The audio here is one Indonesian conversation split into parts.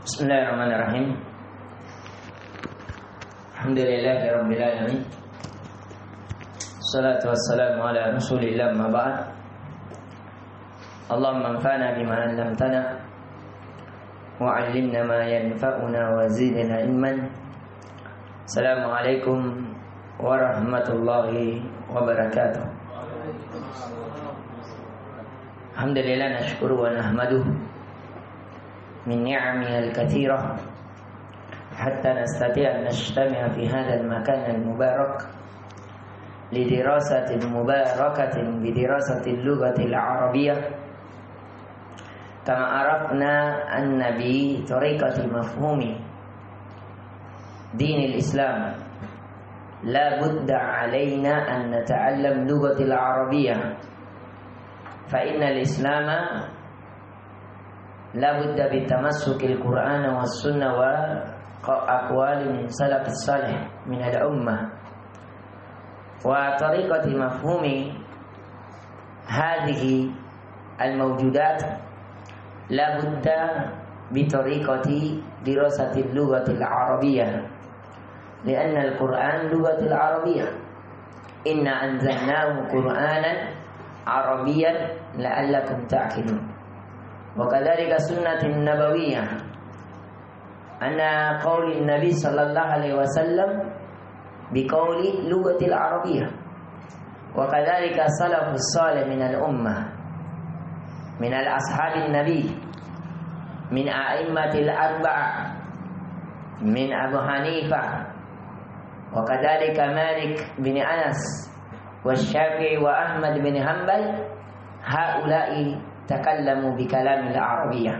Bismillahirrahmanirrahim. Alhamdulillahirabbil alamin. Salatu wassalamu ala Rasulillah ma ba'd. Allahumma anfa'na bima 'allamtana wa 'allimna ma yanfa'una wa zidna ilman. Assalamualaikum warahmatullahi wabarakatuh. Alhamdulillah nashkuru wa nahmaduhu من نعمه الكثيرة حتى نستطيع أن نجتمع في هذا المكان المبارك لدراسة مباركة بدراسة اللغة العربية كما عرفنا أن بطريقة مفهوم دين الإسلام لا بد علينا أن نتعلم اللغة العربية فإن الإسلام لا بد بتمسك القرآن والسنة وأقوال من سلف الصالح من الأمة وطريقة مفهوم هذه الموجودات لا بد بطريقة دراسة اللغة العربية لأن القرآن لغة العربية إنا أنزلناه قرآنا عربيا لعلكم تعقلون وكذلك سنة النبوية أن قول النبي صلى الله عليه وسلم بقول لغة العربية وكذلك سلف الصالح من الأمة من الأصحاب النبي من أئمة الأربعة من أبو حنيفة وكذلك مالك بن أنس والشافعي وأحمد بن حنبل هؤلاء تكلموا بكلام العربية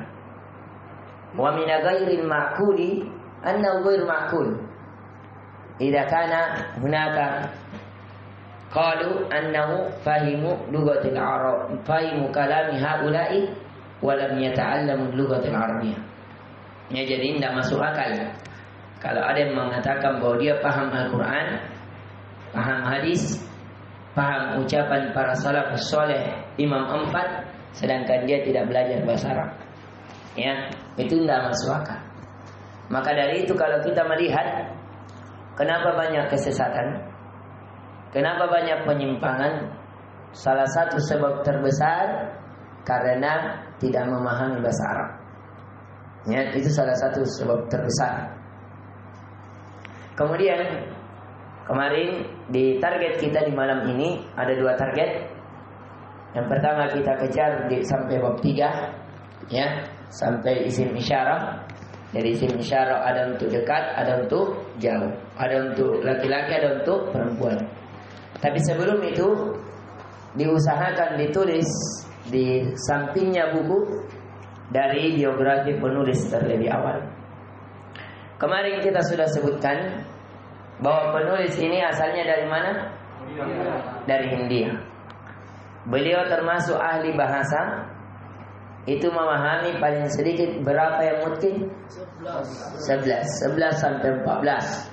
ومن غير المعقول أنه غير معقول إذا كان هناك قالوا أنه فهموا لغة العرب فهموا كلام هؤلاء ولم يتعلموا اللغة العربية. Ya, jadi tidak masuk akal kalau ada yang mengatakan bahwa dia paham Al-Quran, paham hadis, paham ucapan para salafus saleh Imam 4 sedangkan dia tidak belajar bahasa Arab. Ya, itu tidak masuk akal. Maka dari itu kalau kita melihat kenapa banyak kesesatan, kenapa banyak penyimpangan, salah satu sebab terbesar karena tidak memahami bahasa Arab. Ya, itu salah satu sebab terbesar. Kemudian kemarin di target kita di malam ini ada 2 target. Yang pertama kita kejar sampai bab 3, ya, sampai isim isyarah. Dari isim isyarah ada untuk dekat, ada untuk jauh, ada untuk laki-laki, ada untuk perempuan. Tapi sebelum itu diusahakan ditulis di sampingnya buku dari biografi penulis terlebih awal. Kemarin kita sudah sebutkan bahwa penulis ini asalnya dari mana? Dari India. Beliau termasuk ahli bahasa. Itu memahami paling sedikit berapa yang mungkin? 11 sampai 14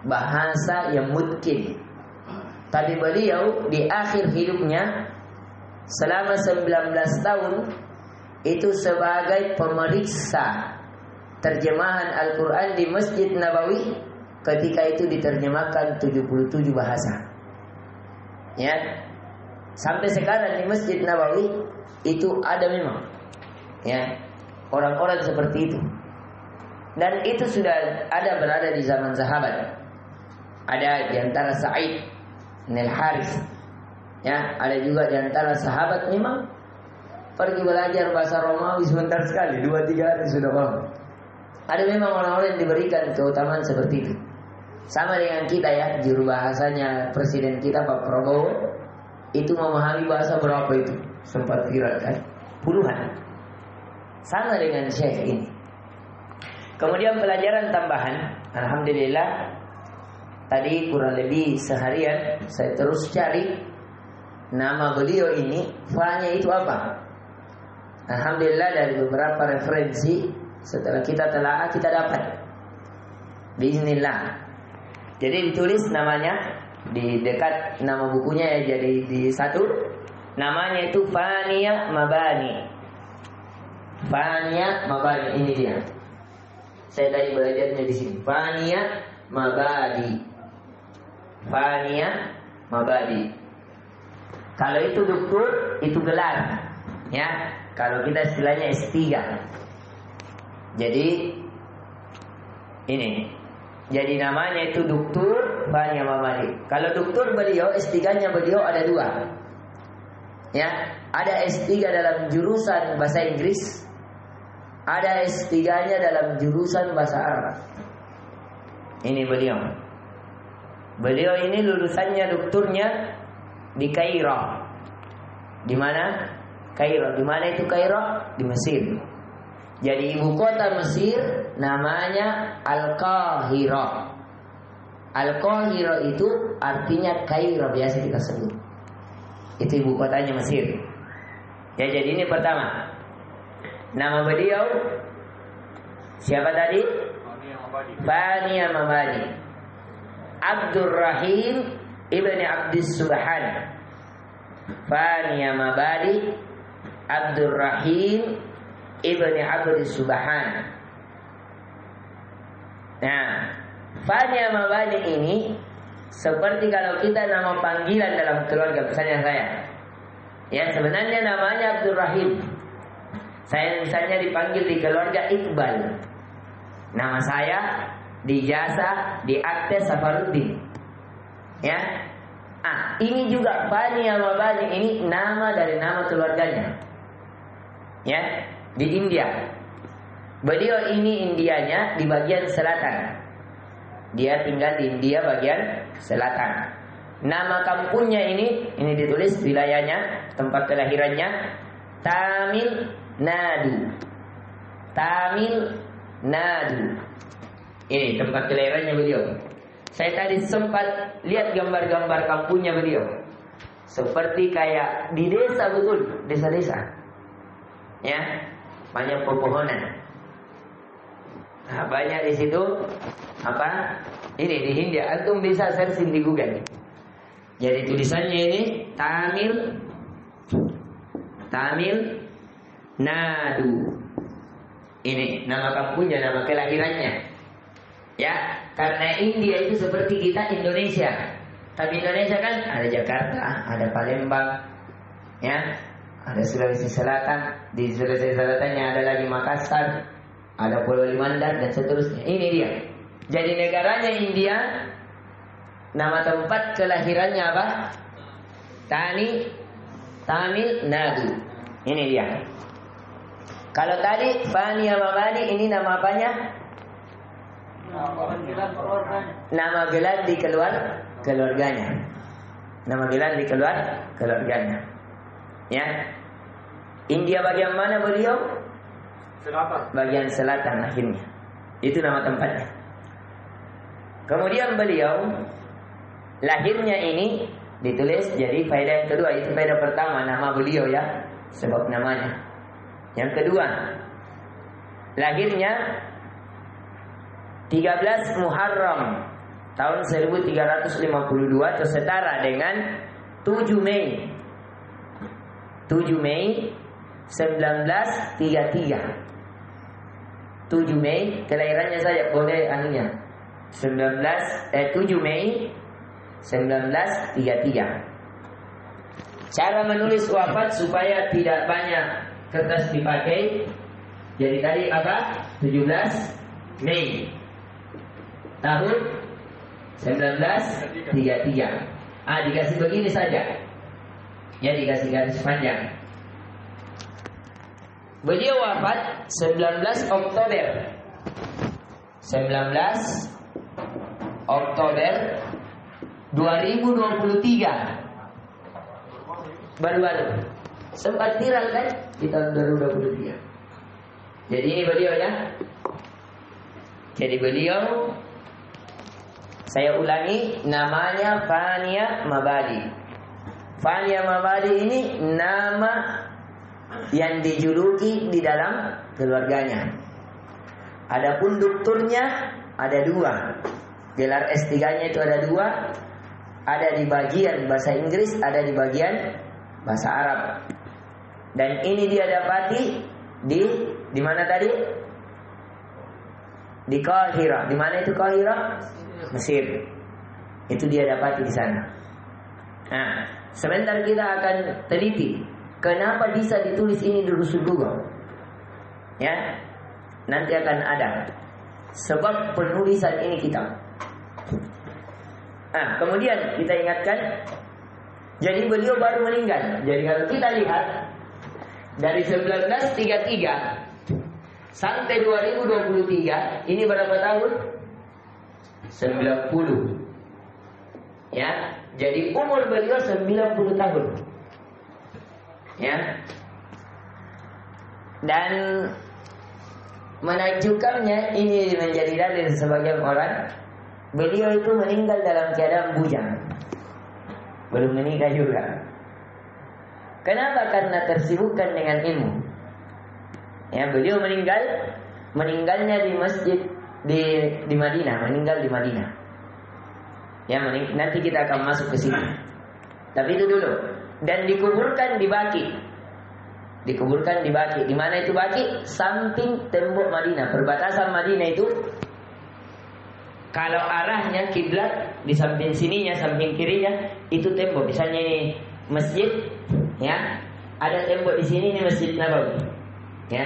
bahasa yang mungkin. Tapi beliau di akhir hidupnya selama 19 tahun itu sebagai pemeriksa terjemahan Al-Quran di Masjid Nabawi. Ketika itu diterjemahkan 77 bahasa. Ya, sampai sekarang di Masjid Nabawi itu ada memang, ya, orang-orang seperti itu. Dan itu sudah ada berada di zaman sahabat. Ada di antara Sa'id bin Al-Haris, ya, ada juga di antara sahabat memang pergi belajar bahasa Romawi sebentar sekali, 2-3 hari sudah paham. Ada memang orang-orang yang diberikan keutamaan seperti itu. Sama dengan kita, ya, juru bahasanya presiden kita Pak Prabowo itu memahami bahasa berapa itu? Sempat viral kan? Puluhan. Sama dengan Syekh ini. Kemudian pelajaran tambahan, alhamdulillah tadi kurang lebih seharian saya terus cari nama beliau ini, fa-nya itu apa? Alhamdulillah dari beberapa referensi setelah kita telaah kita dapat. Bismillah. Jadi ditulis namanya di dekat nama bukunya, ya, jadi di satu namanya itu Fania Mabani. Fania Mabani, ini dia. Saya tadi belajarnya di sini. Fania mabadi. Fania mabadi. Kalau itu doktor, itu gelar. Ya, kalau kita istilahnya S3. Jadi ini. Jadi namanya itu doktor Fania mabadi. Kalau doktor beliau, S3-nya beliau ada 2. Ya, ada S3 dalam jurusan bahasa Inggris, ada S3-nya dalam jurusan bahasa Arab. Ini beliau. Beliau ini lulusannya doktornya di Kairo. Di mana? Kairo. Di mana itu Kairo? Di Mesir. Jadi ibu kota Mesir namanya Al-Qahira. Al-Qahira itu artinya Kairo, biasa kita sebut. Itu ibu kotanya Mesir. Ya, jadi ini pertama. Nama beliau siapa tadi? Fania Mabadi. Abdurrahim ibni Abdis Subhan. Fania Mabadi Abdurrahim ibni Abdis Subhan. Nah, Fania Mabadi ini seperti kalau kita nama panggilan dalam keluarga, misalnya saya. Ya, sebenarnya namanya Abdurrahim. Saya misalnya dipanggil di keluarga Iqbal. Nama saya di jasa di akte Safaruddin. Ya. Ini juga Fania Mabadi, ini nama dari nama keluarganya. Ya, di India. Beliau ini Indianya di bagian selatan. Dia tinggal di India bagian selatan. Nama kampungnya ini ditulis wilayahnya, tempat kelahirannya Tamil Nadu. Tamil Nadu. Ini tempat kelahirannya beliau. Saya tadi sempat lihat gambar-gambar kampungnya beliau. Seperti kayak di desa, betul, desa-desa. Ya, banyak pepohonan. Nah, banyak di situ apa? Ini di India. Antum bisa searching di Google. Jadi tulisannya ini Tamil Nadu. Ini nama kampungnya, nama kelahirannya. Ya, karena India itu seperti kita Indonesia. Tapi Indonesia kan ada Jakarta, ada Palembang, ya, ada Sulawesi Selatan. Di Sulawesi Selatannya ada lagi Makassar, ada Pulau Limandar dan seterusnya. Ini dia. Jadi negaranya India, nama tempat kelahirannya apa? Tamil Nadu. Ini dia. Kalau tadi Fania Mabadi, ini nama apanya? Nama gelar di keluarganya. Nama gelar di keluarganya. Ya. India bagian mana beliau? Selatan. Bagian selatan akhirnya. Itu nama tempatnya. Kemudian beliau lahirnya ini ditulis, jadi faedah yang kedua, itu faedah pertama nama beliau ya, sebab namanya. Yang kedua, lahirnya 13 Muharram tahun 1352 atau setara dengan 7 Mei 1933. 7 Mei kelahirannya saya, boleh anunya 7 Mei 1933. Cara menulis wafat supaya tidak banyak kertas dipakai. Jadi tadi apa? 17 Mei tahun 1933. Dikasih begini saja. Ya, dikasih garis panjang. Beliau wafat 19 Oktober 2023. Baru-baru. Sempat viral kan di tahun 2023. Jadi ini beliau ya. Jadi beliau, saya ulangi, namanya Fania Mabadi. Fania Mabadi ini nama yang dijuluki di dalam keluarganya. Adapun doktornya ada 2. Gelar S3-nya itu ada 2. Ada di bagian bahasa Inggris, ada di bagian bahasa Arab. Dan ini dia dapati di mana tadi? di Qahirah. Di mana itu Qahirah? Mesir. Itu dia dapati di sana. Nah, sebentar kita akan teliti kenapa bisa ditulis ini di Rusul Lugah. Ya, nanti akan ada sebab penulisan ini kitab. Nah, kemudian kita ingatkan, jadi beliau baru meninggal. Jadi kalau kita lihat dari 1933 sampai 2023, ini berapa tahun? 90. Ya, jadi umur beliau 90 tahun. Ya. Dan menakjubkannya, ini menjadi dalil sebagian orang, beliau itu meninggal dalam keadaan bujang, belum menikah juga. Kenapa? Karena tersibukkan dengan ilmu. Ya, beliau meninggalnya di masjid di Madinah, meninggal di Madinah. Ya, nanti kita akan masuk ke sini. Tapi itu dulu. Dan dikuburkan di Baqi. Dikuburkan di Baqi. Di mana itu Baqi? Samping tembok Madinah, perbatasan Madinah itu. Kalau arahnya kiblat di samping sininya, samping kirinya itu tembok. Misalnya ini masjid, ya, ada tembok di sini, ini Masjid Nabawi. Ya,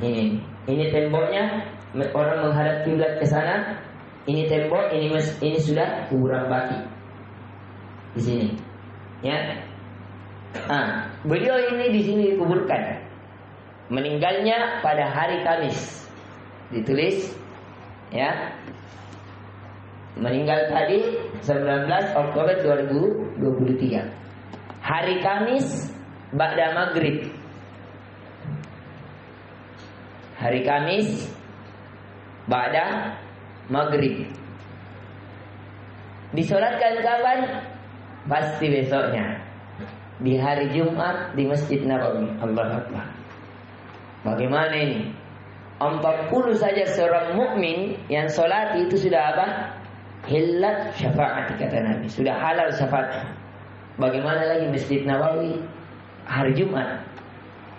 ini temboknya, orang menghadap kiblat ke sana. Ini tembok, ini sudah kuburan Baqi di sini. Ya, beliau ini di sini dikuburkan. Meninggalnya pada hari Kamis, ditulis, ya. Meninggal tadi 19 Oktober 2023. Hari Kamis ba'da maghrib. Hari Kamis ba'da maghrib. Disolatkan kapan? Pasti besoknya. Di hari Jumat di Masjid Nabawi. Allahu Akbar. Bagaimana ini? 40 saja seorang mukmin yang solat itu sudah apa? Hillat syafaat, kata Nabi. Sudah halal syafaat. Bagaimana lagi Masjid Nabawi hari Jumat?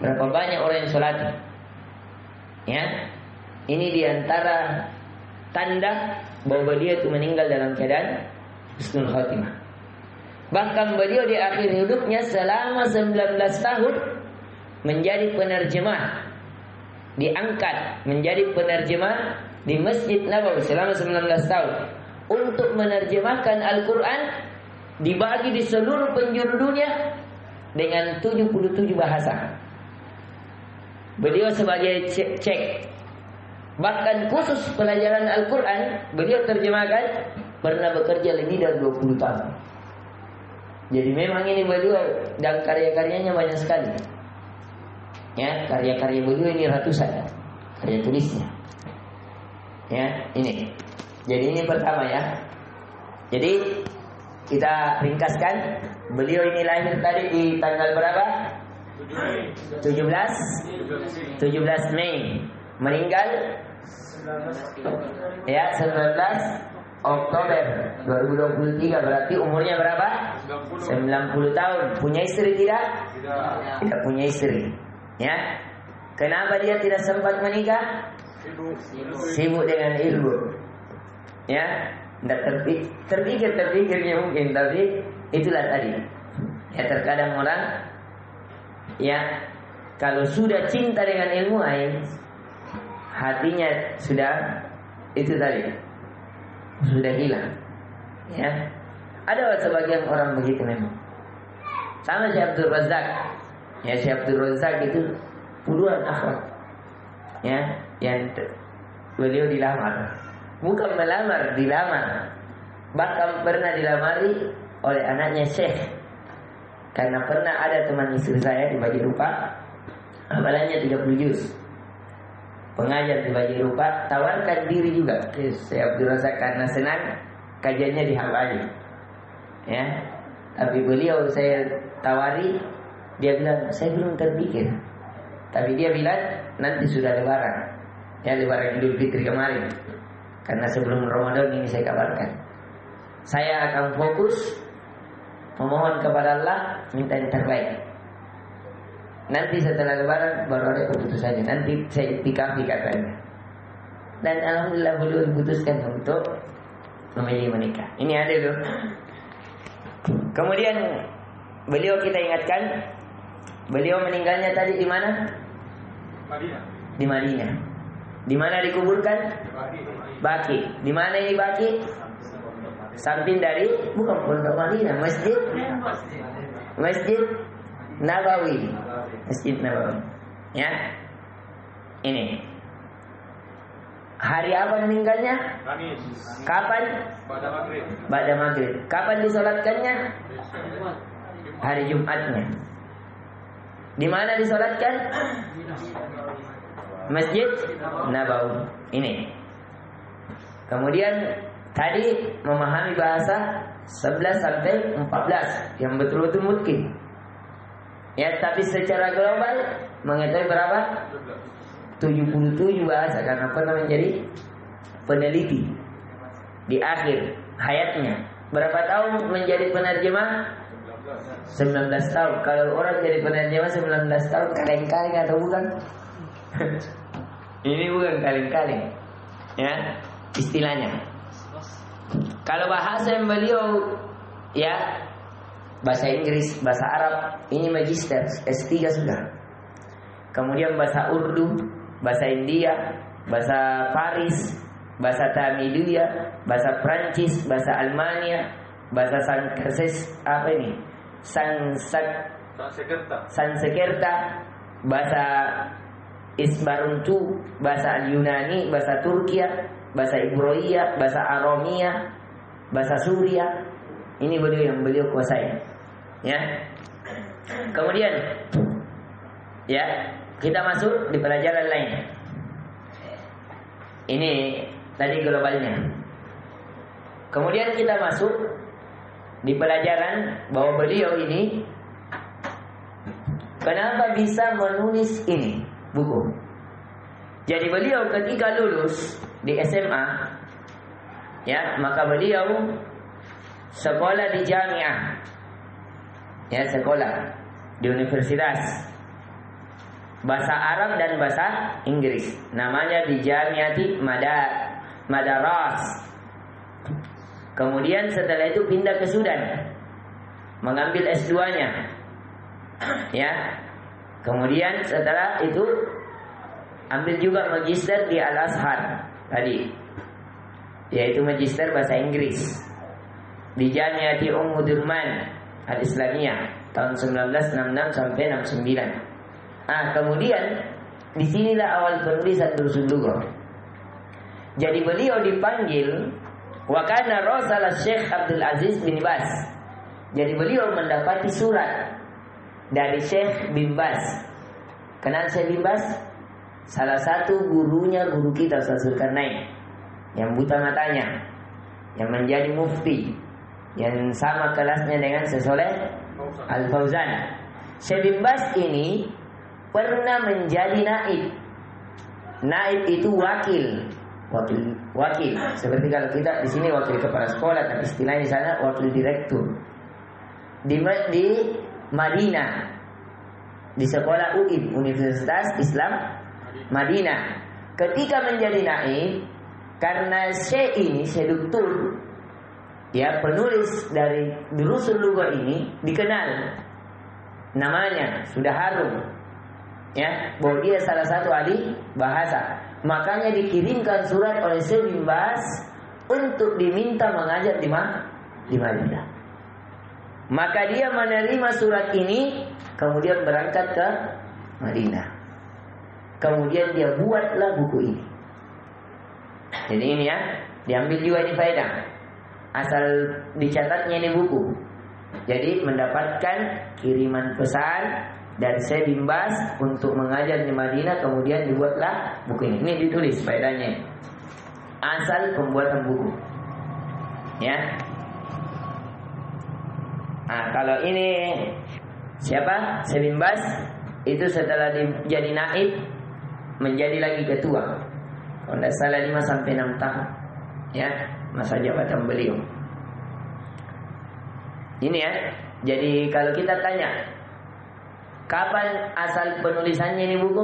Berapa banyak orang yang sholat? Ya, ini diantara tanda bahwa beliau itu meninggal dalam keadaan husnul khatimah. Bahkan beliau di akhir hidupnya selama 19 tahun menjadi penerjemah, diangkat menjadi penerjemah di Masjid Nabawi selama 19 tahun. Untuk menerjemahkan Al-Quran dibagi di seluruh penjuru dunia dengan 77 bahasa. Beliau sebagai cek. Bahkan khusus pelajaran Al-Quran beliau terjemahkan, pernah bekerja lebih dari 20 tahun. Jadi memang ini beliau, dan karya-karyanya banyak sekali. Ya, karya-karya beliau ini ratusan karya tulisnya. Ya, ini. Jadi ini pertama ya. Jadi kita ringkaskan, beliau ini lahir tadi di tanggal berapa? 17 Mei. Meninggal ya 19 Oktober 2023. Berarti umurnya berapa? 90 tahun. Punya istri tidak? Tidak punya istri. Ya. Kenapa dia tidak sempat menikah? Sibuk dengan ilmu. Ya, tidak terpikirnya mungkin, tapi itulah tadi. Ya, terkadang orang ya kalau sudah cinta dengan ilmu, hatinya sudah itu tadi sudah hilang. Ya, ada sebagian orang begitu memang. Sama Syekh Abdul Razak. Ya, Syekh Abdul Razak itu puluhan akhlak. Ya, yang beliau dilamar. Bukan melamar, dilamar. Bahkan pernah dilamari oleh anaknya Syekh. Karena pernah ada teman istri saya dibagi rupa, amalannya 30 juz. Pengajar dibagi rupa, tawarkan diri juga. Saya Abdul Razak karena senang kajiannya dihafali. Ya, tapi beliau saya tawari, dia bilang saya belum terpikir. Tapi dia bilang nanti sudah lebaran. Ya, lebaran Idul Fitri kemarin. Karena sebelum Ramadan ini saya kabarkan, saya akan fokus memohon kepada Allah, minta yang terbaik. Nanti setelah lebaran baru ada keputusannya. Nanti saya itikafi katanya. dan alhamdulillah beliau memutuskan untuk memilih menikah. Ini ada loh. Kemudian beliau kita ingatkan, beliau meninggalnya tadi di mana? Madinah. Di Madinah. Di mana dikuburkan? Baki. Di mana ini Baki? Samping dari bukan pondok Madinah, Masjid Nabawi. Masjid Nabawi. Ya. Ini. Hari apa meninggalnya? Kamis. Kapan? Pada maghrib. Pada maghrib. Kapan disolatkannya? Hari Jumatnya. Di mana disolatkan? Masjid Nabawi. Ini. Kemudian tadi memahami bahasa 11 sampai 14 yang betul-betul mungkin. Ya, tapi secara global mengetahui berapa? 77 bahasa karena pernah menjadi peneliti di akhir hayatnya. Berapa tahun menjadi penerjemah? 19 tahun. Kalau orang jadi penerjemah 19 tahun kaleng-kaleng atau bukan? Ini bukan kaleng-kaleng. Ya, istilahnya. Kalau bahasa yang beliau ya bahasa Inggris, bahasa Arab, ini magister S3 sudah. Kemudian bahasa Urdu, bahasa India, bahasa Paris, bahasa Tamiliyah, bahasa Prancis, bahasa Almania, bahasa Sansekerta, bahasa Isbaruntu, bahasa Yunani, bahasa Turkiya, bahasa Ibroia, bahasa Aromia, bahasa Suria. Ini beliau kuasai. Ya. Kemudian ya, kita masuk di pelajaran lain. Ini tadi globalnya. Kemudian kita masuk di pelajaran bahwa beliau ini kenapa bisa menulis ini buku. Jadi beliau ketika lulus di SMA, ya, maka beliau sekolah di jamiah, ya, sekolah di universitas bahasa Arab dan bahasa Inggris. Namanya di Jamiati Madaras. Kemudian setelah itu pindah ke Sudan, mengambil S2-nya. Ya. Kemudian setelah itu ambil juga magister di Al-Azhar tadi, yaitu magister bahasa Inggris di Jamiati Durman Al-Islamiyah tahun 1966 sampai 69. Kemudian disinilah awal penulisan Durusul Lughah. Jadi beliau dipanggil wa kana rasala Syekh Abdul Aziz bin Baz. Jadi beliau mendapati surat dari Syekh bin Baz. Kenal Syekh bin Baz? Salah satu gurunya guru kita Ustaz Zulkarnain, yang buta matanya, yang menjadi mufti, yang sama kelasnya dengan Syekh Saleh Al Fauzan. Syekh bin Baz ini pernah menjadi naib. Naib itu wakil. Seperti kalau kita di sini wakil kepala sekolah, tapi istilahnya di sana wakil direktur. Di Madinah, di sekolah UIM, Universitas Islam Madinah. Ketika menjadi naib, karena Syekh ini, Syekh Doktor, ya, penulis dari Durusul Lughah ini dikenal, namanya sudah harum, ya, bahwa dia salah satu ahli bahasa. Makanya dikirimkan surat oleh Syekh bin Baz untuk diminta mengajar di Madinah. Maka dia menerima surat ini, kemudian berangkat ke Madinah. Kemudian dia buatlah buku ini. Jadi ini ya, diambil juga ini faedah. Asal dicatatnya ini buku. Jadi mendapatkan kiriman pesan dari Syekh bin Baz untuk mengajar di Madinah, kemudian dibuatlah buku ini. Ini ditulis faedahnya. Asal pembuatan buku. Ya. Kalau ini siapa? Syekh bin Baz itu setelah jadi naib menjadi lagi ketua. Kalau tidak salah 5 sampai 6 tahun. Ya, masa jabatan beliau. Ini ya. Jadi kalau kita tanya, kapan asal penulisannya ini buku?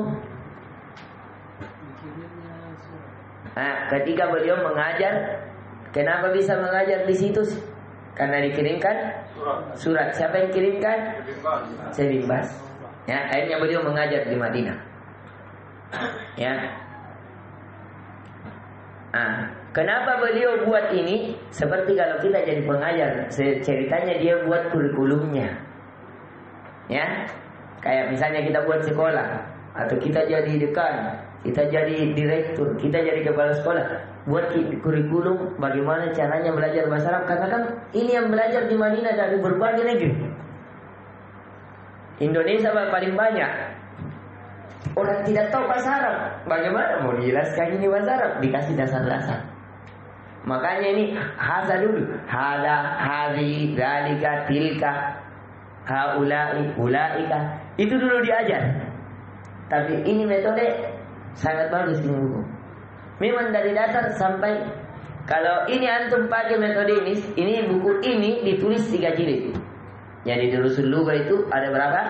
Nah, ketika beliau mengajar, kenapa bisa mengajar di situ? Karena dikirimkan surat. Siapa yang kirimkan? Syekh bin Baz. Ya, akhirnya beliau mengajar di Madinah. Ya. Nah, kenapa beliau buat ini? Seperti kalau kita jadi pengajar, ceritanya dia buat kurikulumnya. Ya. Kayak misalnya kita buat sekolah, atau kita jadi dekan, kita jadi direktur, kita jadi kepala sekolah, buat kurikulum bagaimana caranya belajar bahasa Arab. Karena kan ini yang belajar di Madinah dari berbagai negeri. Indonesia paling banyak. Orang tidak tahu bahasa Arab. Bagaimana mau dijelaskan ini bahasa Arab? Dikasih dasar-dasar. Makanya ini hasa dulu. Hada, hadi, dalika, tilka, haulai, ulaika. Itu dulu diajar. Tapi ini metode sangat bagus ini buku. Memang dari dasar sampai, kalau ini antum pakai metode ini buku ini ditulis 3 jilid. Jadi Durusul Lughah itu ada berapa?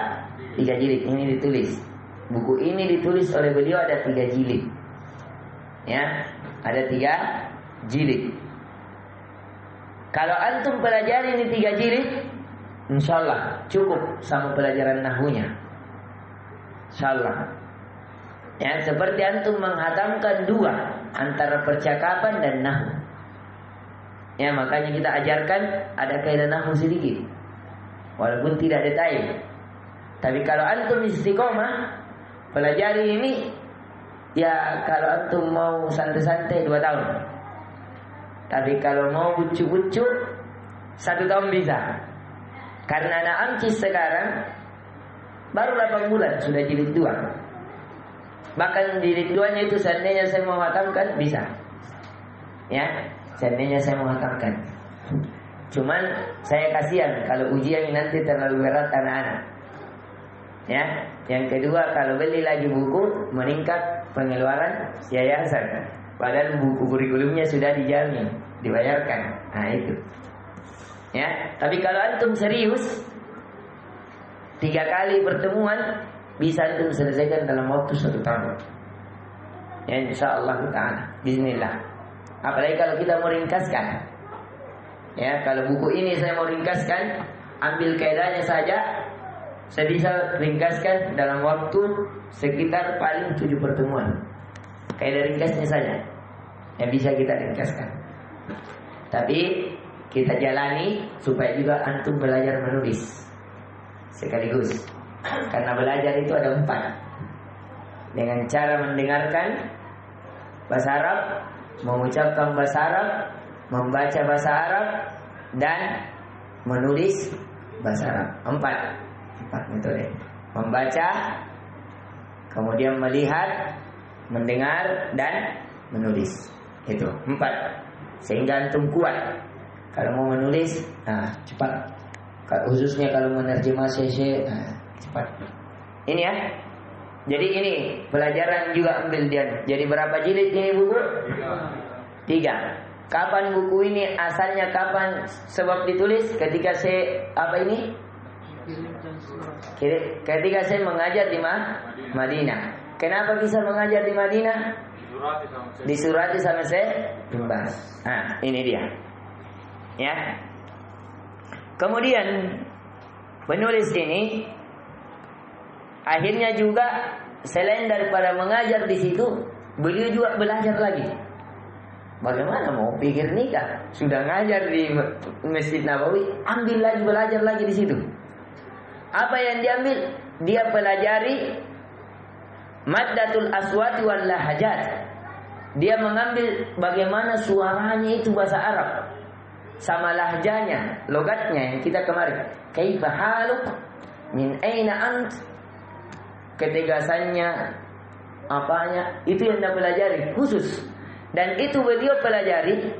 3 jilid. Ini ditulis. Buku ini ditulis oleh beliau ada 3 jilid. Ya, ada 3 jilid. Kalau antum pelajari ini 3 jilid, insyaallah cukup sama pelajaran nahwunya. Insyaallah. Ya, seperti antum menghatamkan 2 antara percakapan dan nahwu. Ya, makanya kita ajarkan ada kaidah nahwu sedikit. Walaupun tidak detail. Tapi kalau antum istiqomah pelajari ini, ya kalau antum mau santai-santai 2 tahun. Tapi kalau mau bucu-bucu 1 tahun bisa. Karena anak amcis sekarang baru 8 bulan sudah jilid 2. Bahkan jilid 2-nya itu seandainya saya mau hatamkan bisa. Ya, seandainya saya mau hatamkan. Cuman saya kasihan kalau ujian nanti terlalu berat anak-anak. Ya, yang kedua kalau beli lagi buku meningkat pengeluaran yayasan. Padahal buku kurikulumnya sudah dijamin, dibayarkan. Nah itu. Ya, tapi kalau antum serius 3 kali pertemuan bisa antum selesaikan dalam waktu 1 tahun. Ya, insyaallah taala. Bismillah. Apalagi kalau kita mau ringkaskan. Ya, kalau buku ini saya mau ringkaskan, ambil kaidahnya saja. Saya bisa ringkaskan dalam waktu sekitar paling 7 pertemuan. Kaidah ringkasnya saja yang bisa kita ringkaskan. Tapi kita jalani supaya juga antum belajar menulis sekaligus. Karena belajar itu ada 4. Dengan cara mendengarkan bahasa Arab, mengucapkan bahasa Arab, membaca bahasa Arab, dan menulis bahasa Arab. 4 metode. Membaca, kemudian melihat, mendengar, dan menulis. Itu 4. Sehingga antum kuat. Kalau mau menulis, cepat. Khususnya kalau menerjemah CC, cepat. Ini ya. Jadi ini pelajaran juga ambil dia. Jadi berapa jilid ini buku? 3. Kapan buku ini asalnya, kapan sebab ditulis? Ketika saya ketika saya mengajar di Madinah. Kenapa bisa mengajar di Madinah? Disurati sama saya Bas. Ini dia. Ya. Kemudian penulis ini akhirnya juga selain daripada mengajar di situ, beliau juga belajar lagi. Bagaimana mau pikir nikah? Sudah ngajar di Masjid Nabawi, ambil lagi belajar lagi di situ. Apa yang diambil? Dia pelajari maddatul aswati wal lahajat. Dia mengambil bagaimana suaranya itu bahasa Arab sama lahjanya, logatnya yang kita kemarin. Kaifa haluk? Min aina ant? Ketegasannya, apanya? Itu yang dia pelajari khusus. Dan itu beliau pelajari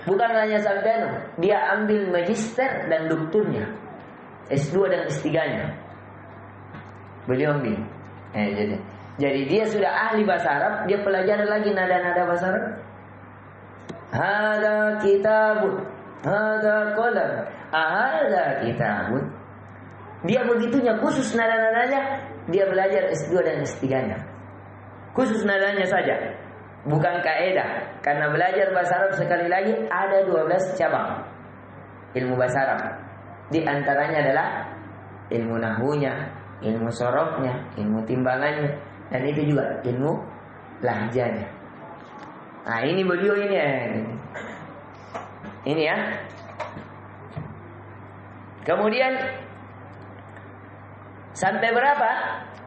bukan hanya sampai dia ambil magister dan doktornya, S2 dan S3-nya. Beliau ambil. Jadi dia sudah ahli bahasa Arab, dia pelajari lagi nada-nada bahasa Arab. Hada kitabun, hada qalam, hada kitabun. Dia begitunya khusus nada-nadanya, dia belajar S2 dan S3-nya. Khusus nadanya saja. bukan kaidah. Karena belajar bahasa Arab sekali lagi ada 12 cabang ilmu bahasa Arab. Di antaranya adalah ilmu nahwunya, ilmu sorofnya, ilmu timbangannya, dan itu juga ilmu lahjanya. Nah ini beliau ini ya. Ini ya. Kemudian sampai berapa?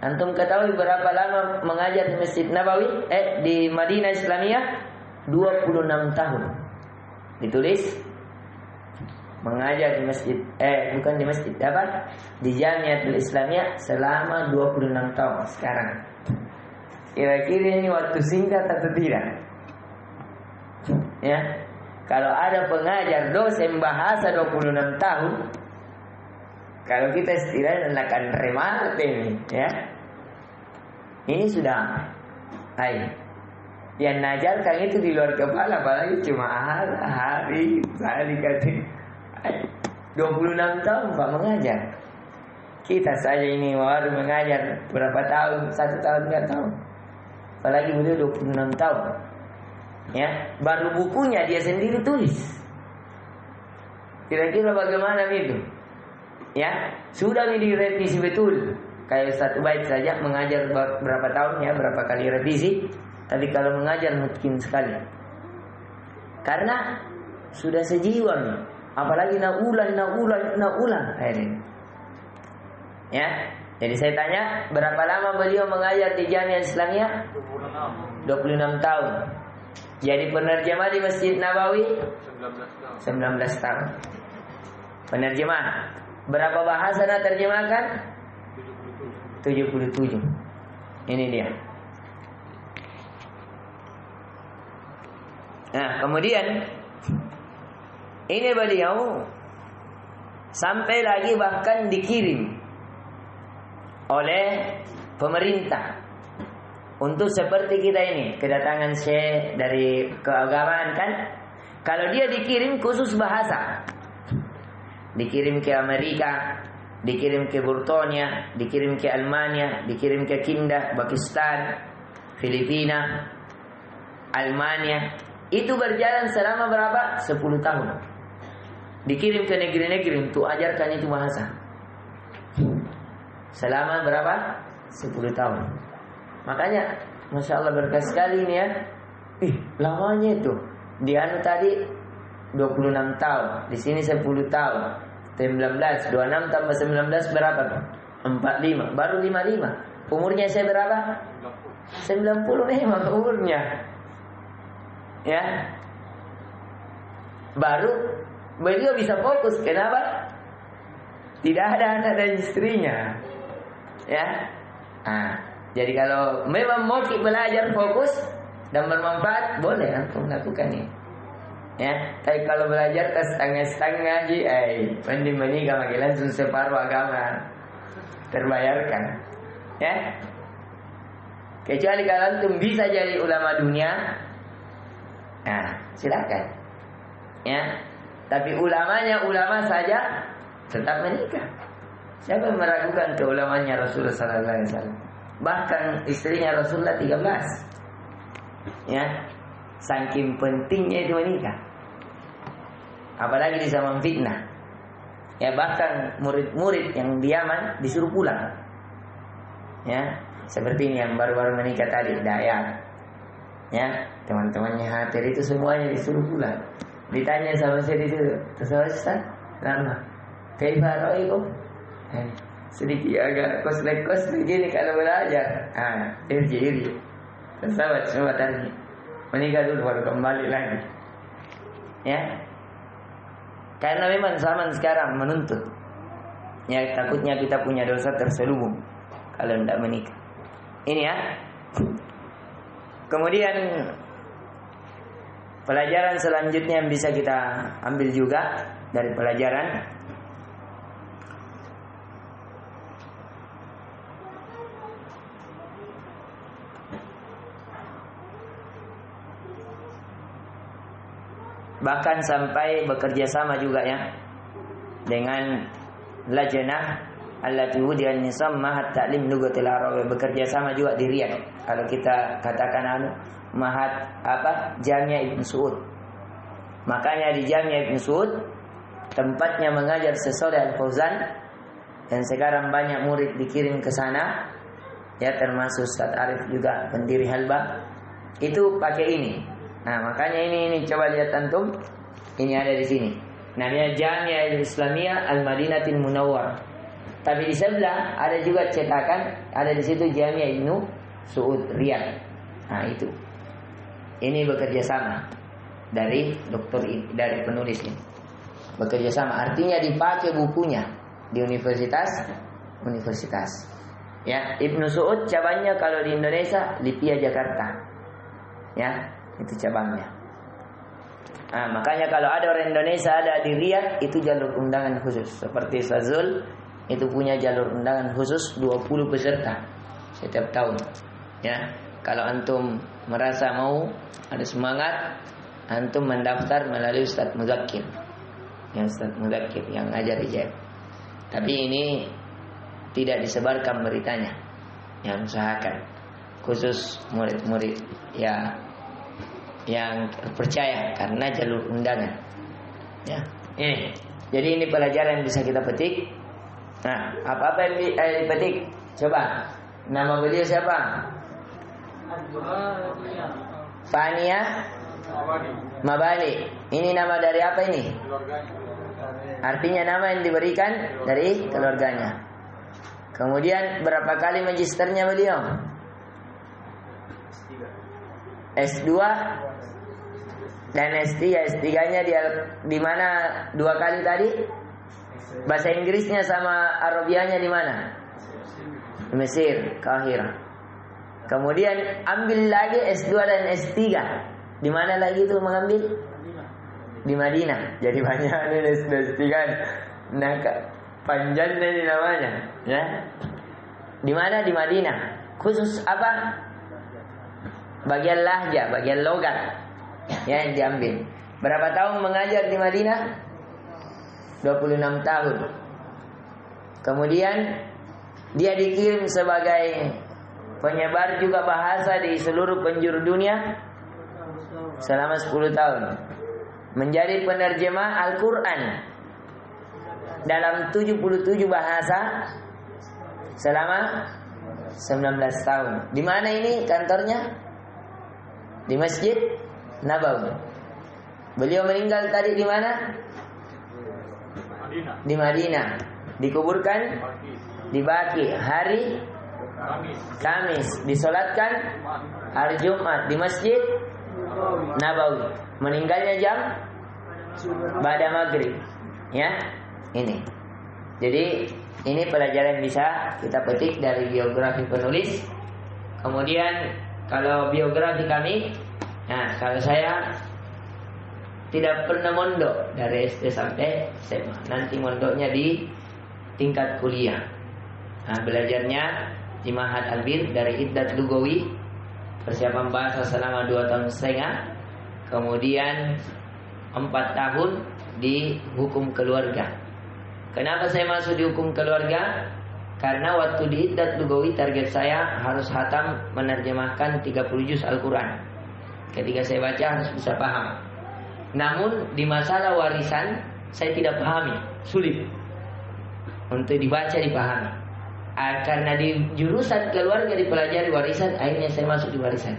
Antum ketahui berapa lama mengajar di Masjid Nabawi? Di Madinah Islamiyah 26 tahun. Ditulis mengajar di masjid bukan di masjid apa? Di Jamiatul Islamiyah selama 26 tahun sekarang. Kira-kira ini waktu singkat atau tidak? Ya. Kalau ada pengajar dosen bahasa 26 tahun, kalau kita istilahnya akan remate ini, ya. Ini sudah yang najarkan itu di luar kepala, apalagi cuma hari sekali katanya. 26 tahun Pak mengajar. Kita saja ini baru mengajar berapa tahun? 1 tahun, 2 tahun. Apalagi beliau 26 tahun. Ya, baru bukunya dia sendiri tulis. Kira-kira bagaimana itu? Ya, sudah direvisi betul. Kayak 1 bait saja mengajar berapa tahun ya, berapa kali revisi. Tapi kalau mengajar mungkin sekali. Karena sudah sejiwa nih. Apalagi nak ulang. Ya. Jadi saya tanya, berapa lama beliau mengajar di Jamiah Islamiyah? 26 tahun. Jadi penerjemah di Masjid Nabawi 19 tahun. Penerjemah. Berapa bahasa nak terjemahkan? 77. Ini dia. Nah, kemudian ini beliau sampai lagi bahkan dikirim oleh pemerintah untuk seperti kita ini kedatangan syekh dari keagamaan kan. Kalau dia dikirim khusus bahasa, dikirim ke Amerika, dikirim ke Burtania, dikirim ke Almania, dikirim ke Kinda, Pakistan, Filipina, Almania. Itu berjalan selama berapa? 10 tahun. Dikirim ke negeri-negeri untuk ajarkan itu bahasa. Selama berapa? 10 tahun. Makanya Masya Allah berkah sekali ini ya. Lamanya itu. Di anu tadi 26 tahun, di sini 10 tahun. 19, 26 tambah 19 berapa tuh? 45, baru 55. Umurnya saya berapa? 90 memang umurnya. Ya. Baru beliau bisa fokus. Kenapa? Tidak ada anak dan istrinya. Ya. Jadi kalau memang mau belajar fokus dan bermanfaat, boleh antum lakukan ini. Ya, tapi kalau belajar setengah-setengah ngaji, mending menikah lagi langsung separuh agama terbayarkan. Ya, kecuali kalau antum bisa jadi ulama dunia, silakan. Ya, tapi ulamanya ulama saja tetap menikah. Siapa yang meragukan keulamanya Rasulullah Sallallahu Alaihi Wasallam? Bahkan istrinya Rasulullah 13. Ya, saking pentingnya itu menikah. Apalagi di zaman fitnah. Ya, bahkan murid-murid yang di Yaman disuruh pulang. Ya, seperti ini yang baru-baru menikah tadi, Dayat. Ya, teman-temannya Hatir itu semuanya disuruh pulang. Ditanya sama saya di situ, "Ustaz, lama. Kaifa ra'aikum?" Sedikit agak kos-lekos begini kalau belajar. Irji. Sahabat semua tadi menikah dulu baru kembali lagi. Ya. Karena memang zaman sekarang menuntut. Ya, takutnya kita punya dosa terselubung kalau tidak menikah. Ini ya. Kemudian pelajaran selanjutnya yang bisa kita ambil juga dari pelajaran bahkan sampai bekerja sama juga ya dengan lajnah allati wudi'an nisam mahat ta'lim lughatil arab, bekerja sama juga di Riyadh. Kalau kita katakan Jamia Ibn Su'ud. Makanya di Jamia Ibn Su'ud tempatnya mengajar Syekh Al-Fauzan, dan sekarang banyak murid dikirim ke sana. Ya, termasuk Ustaz Arif juga pendiri Halbah. Itu pakai ini. Nah, makanya ini coba lihat antum. Ini ada di sini. Namanya Jamia Islamiyah Al-Madinatul Munawwarah. Tapi di sebelah ada juga cetakan, ada di situ Jamia Ibnu Su'ud Riyadh. Nah, itu. Ini bekerja sama dari dari penulis ini. Bekerja sama artinya dipakai bukunya di universitas. Ya, Ibnu Su'ud cabangnya kalau di Indonesia Lipia Jakarta. Ya, itu cabangnya. Nah, makanya kalau ada orang Indonesia ada di Riyadh itu jalur undangan khusus. Seperti Sazul itu punya jalur undangan khusus 20 peserta setiap tahun. Ya, kalau antum merasa mau ada semangat, antum mendaftar melalui Ustaz Muzakir. Yang Ustaz Muzakir yang ngajar di JEB. Tapi ini tidak disebarkan beritanya. Yang usahakan khusus murid-murid ya yang percaya karena jalur undangan. Ya, ini. Jadi ini pelajaran yang bisa kita petik. Nah, apa yang dipetik? Coba. Nama beliau siapa? Fania Mabali. Ini nama dari apa ini? Artinya nama yang diberikan dari keluarganya. Kemudian berapa kali magisternya beliau? S2 dan S3. S3-nya di mana 2 kali tadi? Bahasa Inggrisnya sama Arabianya di mana? Di Mesir, Kahirah. Kemudian ambil lagi S2 dan S3. Di mana lagi itu mengambil? Di Madinah. Jadi banyak ini S2 S3. Nah, panjang ini namanya, ya. Di mana? Di Madinah. Khusus apa? Bagian lahja, bagian logat. Ya, yang diambil. Berapa tahun mengajar di Madinah? 26 tahun. Kemudian dia dikirim sebagai penyebar juga bahasa di seluruh penjuru dunia selama 10 tahun. Menjadi penerjemah Al-Quran dalam 77 bahasa selama 19 tahun. Di mana ini kantornya? Di Masjid Nabawi. Beliau meninggal tadi di mana? Di Madinah. Dikuburkan di Baqi hari Kamis. Disolatkan hari Jumat di Masjid Nabawi. Meninggalnya jam pada maghrib. Ya, ini. Jadi ini pelajaran bisa kita petik dari biografi penulis. Kemudian kalau biografi kami, nah kalau saya tidak pernah mondok dari SD sampai SMA. Nanti mondoknya di tingkat kuliah. Nah, belajarnya di Ma'had Al-Bir dari Iddat Lugawi, persiapan bahasa selama 2 tahun setengah. Kemudian 4 tahun di hukum keluarga. Kenapa saya masuk di hukum keluarga? Karena waktu di Iddat Lugawi target saya harus hatam menerjemahkan 30 juz Al-Quran. Ketika saya baca harus bisa paham. Namun di masalah warisan saya tidak pahami, sulit untuk dibaca dipahami. Karena di jurusan keluarga dipelajari warisan, akhirnya saya masuk di warisan.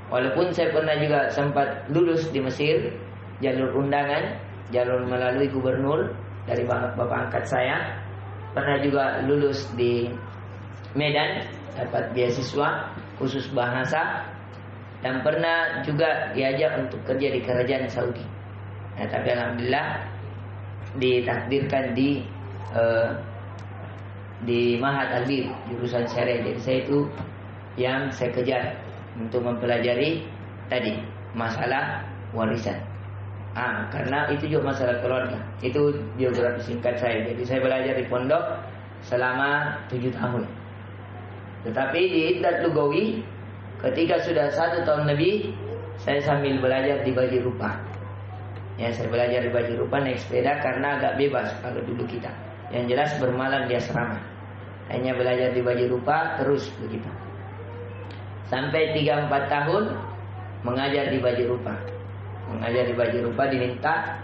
Walaupun saya pernah juga sempat lulus di Mesir, jalur undangan, jalur melalui gubernur dari bapak angkat saya. Pernah juga lulus di Medan, dapat beasiswa khusus bahasa. Dan pernah juga diajak untuk kerja di kerajaan Saudi. Nah, tapi alhamdulillah ditakdirkan di Ma'had Al-Bir jurusan syariah. Jadi saya itu yang saya kejar untuk mempelajari tadi masalah warisan. Karena itu juga masalah keluarga. Itu biografi singkat saya. Jadi saya belajar di pondok selama 7 tahun. Tetapi di Iddat Lugawi, ketika sudah 1 tahun lebih, saya sambil belajar di Baji Rupa. Ya, saya belajar di Baji Rupa naik sepeda karena agak bebas kalau dulu kita. Yang jelas bermalam di asrama. Hanya belajar di Baji Rupa terus begitu. Sampai 3-4 tahun mengajar di Baji Rupa. Mengajar di Baji Rupa diminta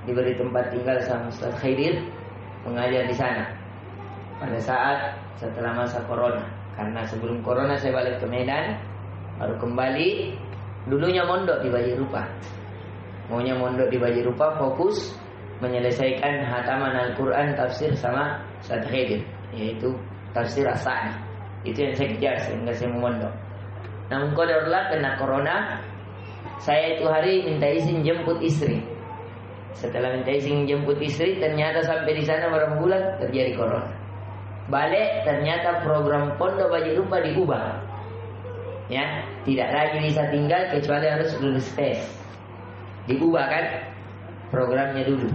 diberi tempat tinggal sama Ustaz Khidir, mengajar di sana. Pada saat setelah masa corona, karena sebelum corona saya balik ke Medan, baru kembali. Dulunya mondok di Baji Rupa. Maunya mondok di Baji Rupa, fokus menyelesaikan hataman Al-Quran tafsir sama Ustaz Khidir, yaitu tafsir As-Sa'di. Itu yang saya kejar sehingga saya mau mondok. Namun qadarullah kena corona. Saya itu hari minta izin jemput istri. Setelah minta izin jemput istri, ternyata sampai di sana berapa bulan terjadi corona. Balik, ternyata program pondok Baji Rupa diubah. Ya, tidak lagi bisa tinggal kecuali harus lulus tes. Diubah kan programnya dulu.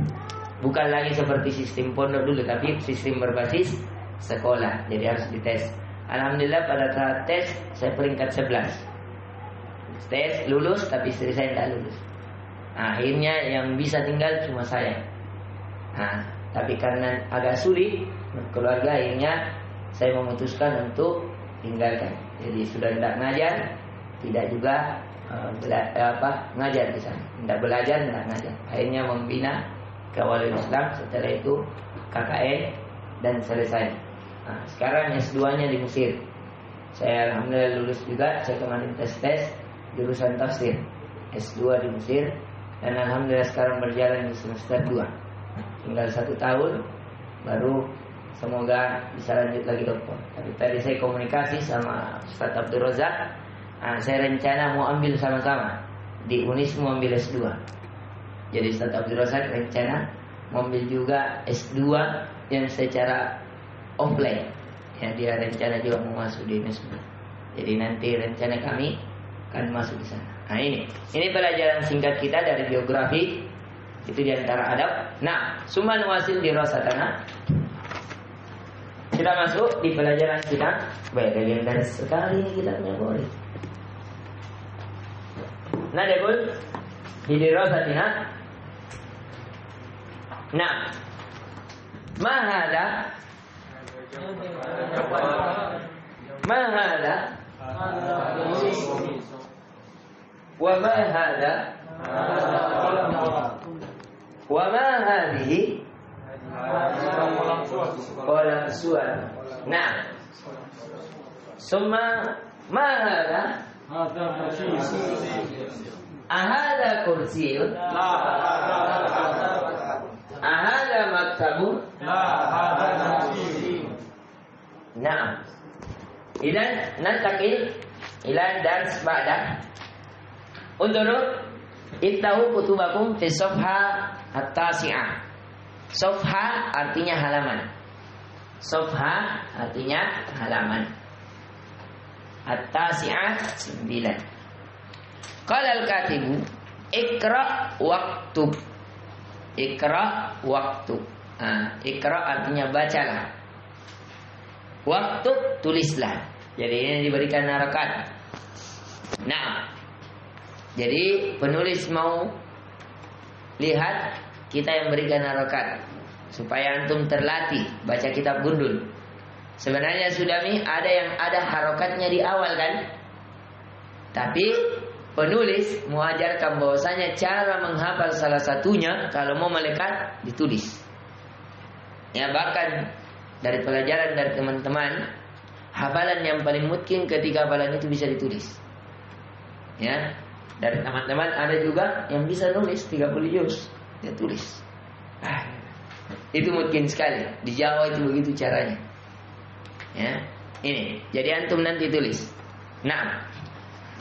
Bukan lagi seperti sistem pondok dulu, tapi sistem berbasis sekolah. Jadi harus dites. Alhamdulillah pada saat tes saya peringkat 11. Tes lulus, tapi istri saya tidak lulus. Akhirnya yang bisa tinggal cuma saya. Tapi karena agak sulit keluarga, akhirnya saya memutuskan untuk tinggalkan. Jadi sudah tidak ngajar, tidak juga ngajar di sana. Tidak belajar, tidak ngajar. Akhirnya membina Kawalul Islam. Setelah itu KKN dan selesai. Sekarang S2-nya di Mesir. Saya alhamdulillah lulus juga. Saya kemarin tes jurusan tafsir S2 di Mesir, dan alhamdulillah sekarang berjalan di semester 2. Tinggal 1 tahun baru semoga bisa lanjut lagi dokter. Tapi tadi saya komunikasi sama Ustaz Abdul Razak. Saya rencana mau ambil sama-sama di Unis, mau ambil S2. Jadi Ustaz Abdul Razak rencana mau ambil juga S2 yang secara offline. Ya, dia rencana juga mau masuk di Unisba. Jadi nanti rencana kami akan masuk di sana. Ini pelajaran singkat kita dari biografi. Itu diantara adab. Summa nuwasil dirasatana. Kita masuk di pelajaran kita. Baik, dari sekali ini kita punya boleh. Nadabul di dirasatina. Mahada wa ma hada wa ma hadhihi qalam su'al. Summa ma hada ahada kursiyun ahada maktabun Idan nantakil ila dars ba'da. Unduru ittahu kutubakum fi safha at-tasi'ah. Safha artinya halaman. Safha artinya halaman. At-tasi'ah 9. Qala al-katibu Iqra waktub. Iqra waktub. Iqra artinya bacalah. Waktub tulislah. Jadi ini diberikan harakat. Jadi penulis mau lihat, kita yang berikan harakat supaya antum terlatih baca kitab gundul. Sebenarnya Sudami ada yang ada harokatnya di awal kan, tapi penulis mau ajarkan bahwasanya cara menghafal salah satunya kalau mau melekat ditulis. Ya, bahkan dari pelajaran dari teman-teman, hafalan yang paling mungkin ketika hafalan itu bisa ditulis. Ya, dari teman-teman ada juga yang bisa nulis 30 juz, dia tulis. Itu mungkin sekali. Di Jawa itu begitu caranya. Ya, ini. Jadi antum nanti tulis.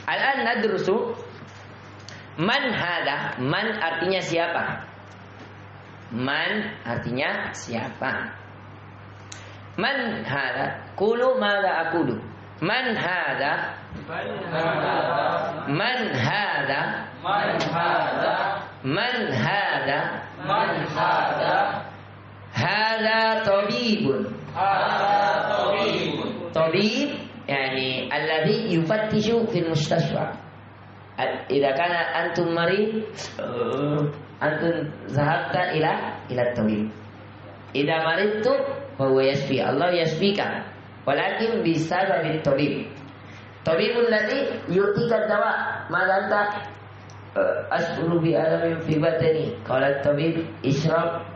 Al-an nadrusu man hada. Man artinya siapa? Man artinya siapa? Man hada? Qulu madza aqulu. Man hada? Man hada? Man hada? Man hada? Man hada? Hada tabibun. Hada tabibun. Tabib yani alladhi yufattishu fil mustashfa. Idza kana antum marid, antum zahabta ila tabib. Idza maridtu fa huwa yashfi. Allah yashfika. Walakin bisa dari tabib. Tabibul ladzi yu'tika dawa. Mada anta? Asbulu bi alamin fi batni. Qala tabib ishrab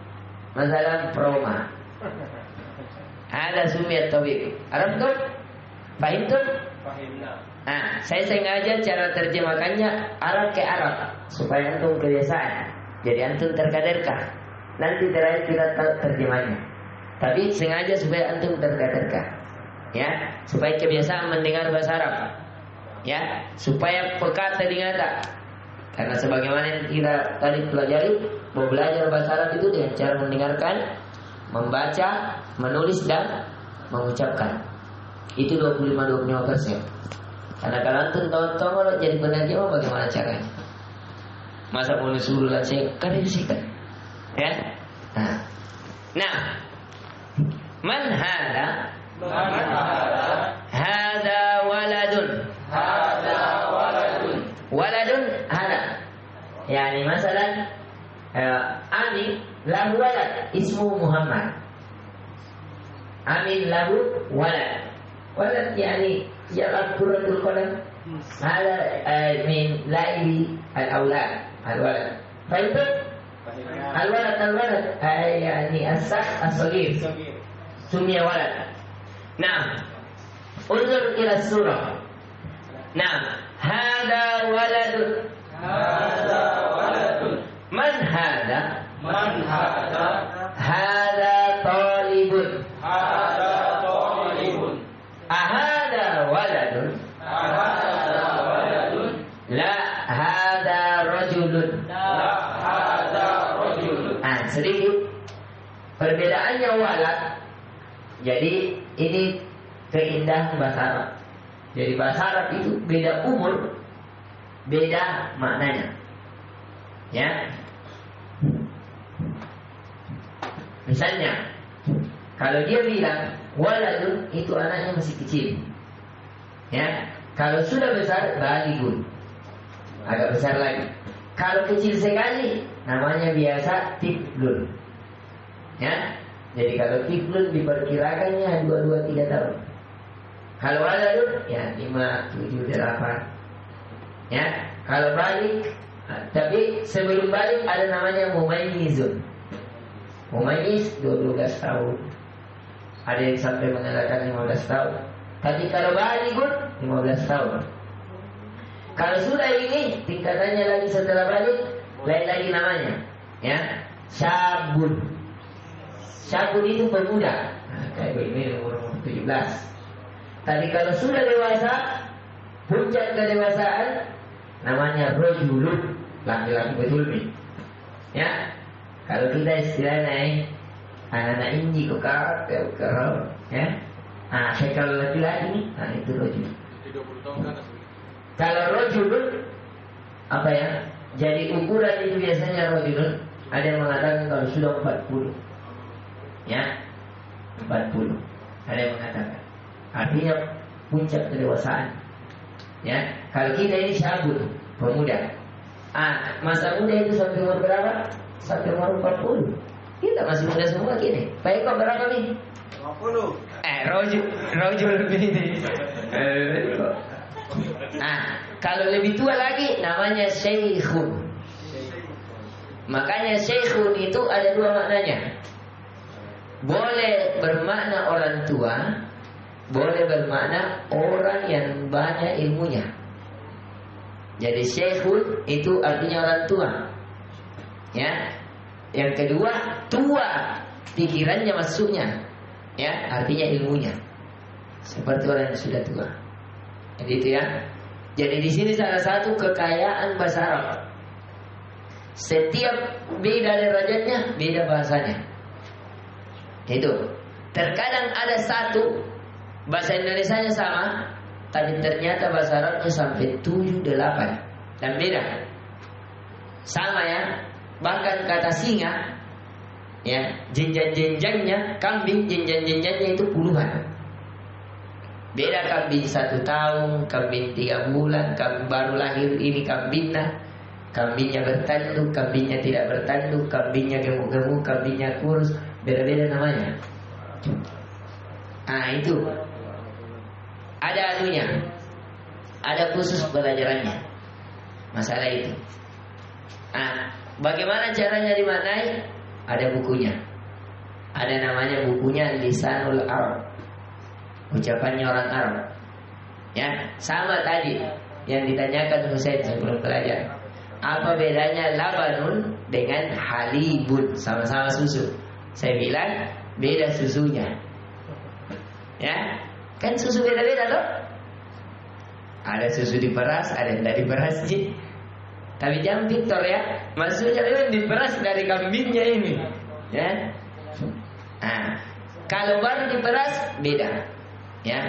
masalan proma. Ada sumiyat tabib. Arabtum? Fahimtum? Fahimna. Saya sengaja cara terjemahkannya Arab ke Arab supaya antum kebiasaan. Jadi antum terkaderkah. Nanti terakhir kita terjemahnya. Tapi sengaja supaya antum terkaderkah. Ya, supaya kebiasaan mendengar bahasa Arab. Ya, supaya peka telinga tak. Karena sebagaimana yang kita tadi pelajari, mau belajar bahasa Arab itu dengan cara mendengarkan, membaca, menulis dan mengucapkan. Itu 25-25%. Karena kalau antum tahu jadi penerjemah bagaimana caranya? Masa mau suruh saya kan diusikan. Ya. Nah. Man hada? Hada waladun. Waladun hada. Yani masalan Amin lahu walad ismu Muhammad. Amin lahu walad. Walad yani yal'ab kuratul qalam. Hada min laili al-aulad al-walad. Fahimtum? Al-walad yani as-sakh as-saghir. Sumia walad. Nah, unzur ila surah. Nah, hada waladun. Man hada? Hada talibun. Ahada waladun? La hada rajulun. Sedikit perbedaannya walad. Jadi ini keindahan bahasa Arab. Jadi bahasa Arab itu beda umur, beda maknanya. Ya. Misalnya, kalau dia bilang waladun itu anaknya masih kecil. Ya. Kalau sudah besar balighun. Agak besar lagi. Kalau kecil sekali namanya biasa tiflun. Ya. Jadi kalau tiflun diperkirakannya 2-3 tahun. Kalau waladun ya 5-7-8. Ya. Kalau balik, tapi sebelum balik ada namanya mumayyizun. Mumayyiz 12 tahun. Ada yang sampai mengatakan 15 tahun. Tapi kalau balighun 15 tahun. Kalau sudah ini tingkatannya lagi setelah balik, lain lagi namanya, ya, syabun. Syabun itu pemuda. Nah, kayak ini umur 17. Tapi kalau sudah dewasa, puncak kedewasaan, namanya rajulun, laki-laki betul nih. Ya, kalau kita istilahnya anak-anak inji kekar, ya. Kalau laki-laki nih, itu rajul. 30 tahun kan? Kalau rajulun apa ya? Jadi ukuran itu biasanya rajulun ada yang mengatakan kalau sudah 40. Ya. 40. Ada yang mengatakan. Artinya puncak kedewasaan. Ya. Kalau kita ini syabun, pemuda. Masa muda itu sampai umur berapa? Sampai umur 40. Kita masih muda semua gini. Baik kok berapa nih? 50. Rajul lebih ini. Kalau lebih tua lagi namanya syekhun. Makanya syekhun itu ada 2 maknanya. Boleh bermakna orang tua, boleh bermakna orang yang banyak ilmunya. Jadi syekhun itu artinya orang tua. Ya. Yang kedua, tua pikirannya maksudnya. Ya, artinya ilmunya. Seperti orang yang sudah tua. Jadi itu ya. Jadi di sini salah satu kekayaan bahasa Arab. Setiap beda derajatnya, beda bahasanya. Itu. Terkadang ada satu bahasa Indonesianya sama, tapi ternyata bahasa Arabnya sampai 7-8 dan beda. Sama ya. Bahkan kata singa, ya, jenjang-jenjangnya, kambing jenjang-jenjangnya itu puluhan. Beda kambing 1 tahun, kambing 3 bulan, kambing baru lahir ini kambingnya, kambingnya bertanduk, kambingnya tidak bertanduk, kambingnya gemuk-gemuk, kambingnya kurus, beda-beda namanya. Itu ada anunya, ada khusus pelajarannya. masalah itu. Nah, bagaimana caranya dimaknai? Ada bukunya. Ada namanya bukunya Lisanul Arab. Ucapannya orang Arab. Ya, sama tadi yang ditanyakan Husain sebelum belajar. Apa bedanya labanun dengan halibun? Sama-sama susu. Saya bilang beda susunya. Ya, kan susu beda-beda loh. Ada susu diperas, ada yang tidak diperas sih. Tapi jangan Victor ya, maksudnya memang diperas dari kambingnya ini. Ya. Nah, kalau baru diperas beda. Ya.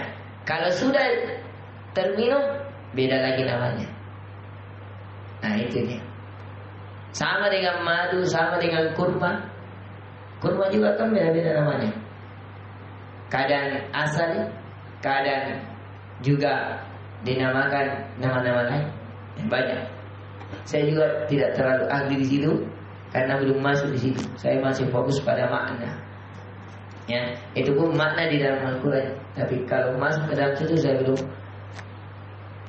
Kalau sudah terminum beda lagi namanya. Nah, itu dia. Sama dengan madu, sama dengan kurma. Kurma juga kan beda-beda namanya. Kadang asal, kadang juga dinamakan nama-nama lain. Banyak. Saya juga tidak terlalu ahli di situ karena belum masuk di situ. Saya masih fokus pada makna. Ya, itu pun makna di dalam Al-Quran. Tapi kalau masuk ke dalam situ saya belum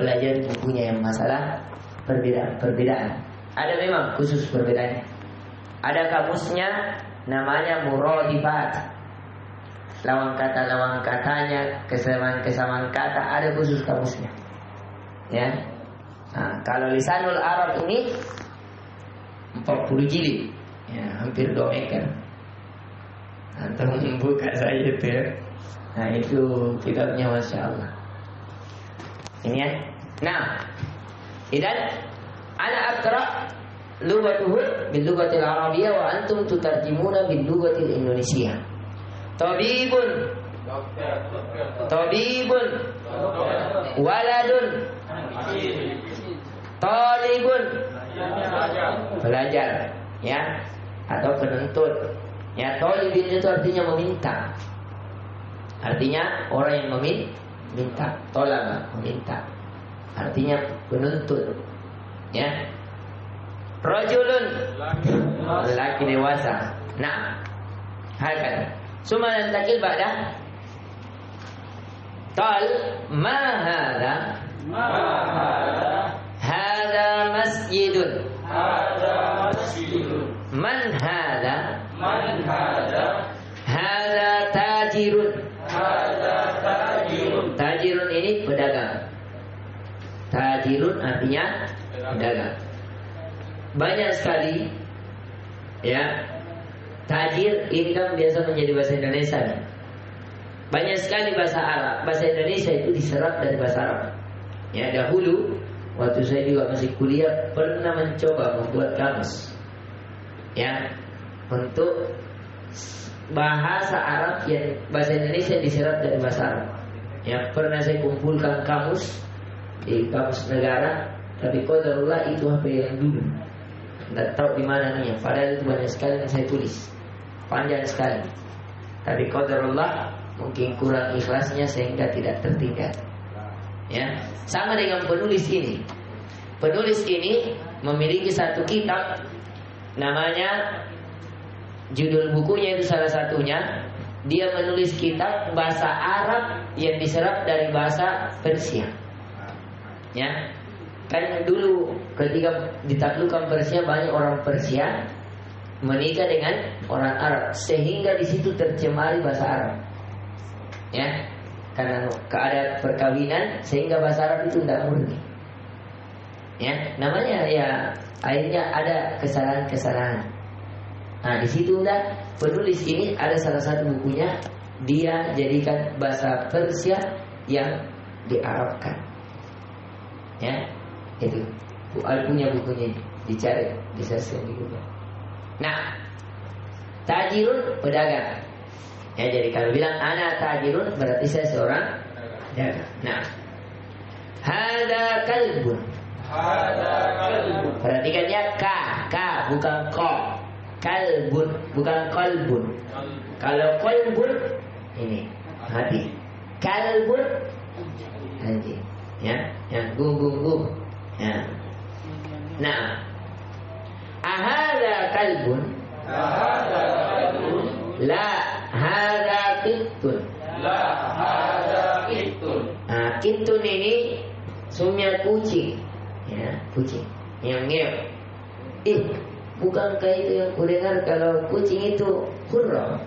belajar bukunya yang masalah perbedaan. Ada memang khusus perbedaannya. Ada kamusnya namanya muradifat. Lawan katanya, kesamaan kata ada khusus kamusnya. Ya. Nah, kalau Lisanul Arab ini 40 jilid, ya, hampir 2 ekar. Antum membuka saya itu ya. Nah, itu kitabnya Masya Allah. Ini ya. Nah, idan ana aqra lughatuhu bil lughatil arabiyyah wa antum tutarjimuna bil lughatil indonesiyyah. Tabibun waladun talibun belajar, ya, atau penuntut. Ya, talibin itu artinya meminta. Artinya orang yang meminta, tolaba, meminta. Artinya penuntut. Ya. Rajulun laki dewasa. Nah, hakada. Suma nantakil ba'da qal ma hadha hadha masjidun man hadha hadha tajirun. Tajirun ini pedagang. Tajirun artinya pedagang. Banyak sekali, ya, tajir ini kan biasa menjadi bahasa Indonesia. Banyak sekali bahasa Arab, bahasa Indonesia itu diserap dari bahasa Arab. Ya, dahulu waktu saya juga masih kuliah pernah mencoba membuat kamus, ya, untuk bahasa Arab yang bahasa Indonesia diserap dari bahasa Arab. Ya, pernah saya kumpulkan kamus di kamus negara, tapi qadarullah itu HP yang dulu. Tidak tahu di mana nih. Padahal itu banyak sekali yang saya tulis, panjang sekali. Tapi qadarullah mungkin kurang ikhlasnya sehingga tidak tertinggal. Ya, sama dengan penulis ini. Penulis ini memiliki satu kitab, namanya, judul bukunya itu salah satunya, dia menulis kitab bahasa Arab yang diserap dari bahasa Persia. Ya, kan dulu ketika ditaklukkan Persia, banyak orang Persia menikah dengan orang Arab, sehingga di situ tercemari bahasa Arab. Ya, karena keadaan perkawinan sehingga bahasa Arab itu tidak murni. Ya, namanya ya akhirnya ada kesalahan-kesalahan. Nah, di situlah penulis ini ada salah satu bukunya dia jadikan bahasa Persia yang diarabkan. Ya, itu punya bukunya, dicari, disearch di Google. Nah, tajirun pedagang. Ya, jadi kalau bilang anak tajirun berarti saya seorang pedagang. Nah, hada kalbun. Perhatikan ya, ka bukan ko. Kalbun bukan kolbun. Kalau kolbun ini hati. Kalbun anjing. Ya, yang gung. Ya. Nah, ahada kalbun. La hada kittun. Nah, kittun ini sumnya kucing. Ya, kucing. Ngiang-ngiang. Bukankah itu yang kudengar kalau kucing itu hurra?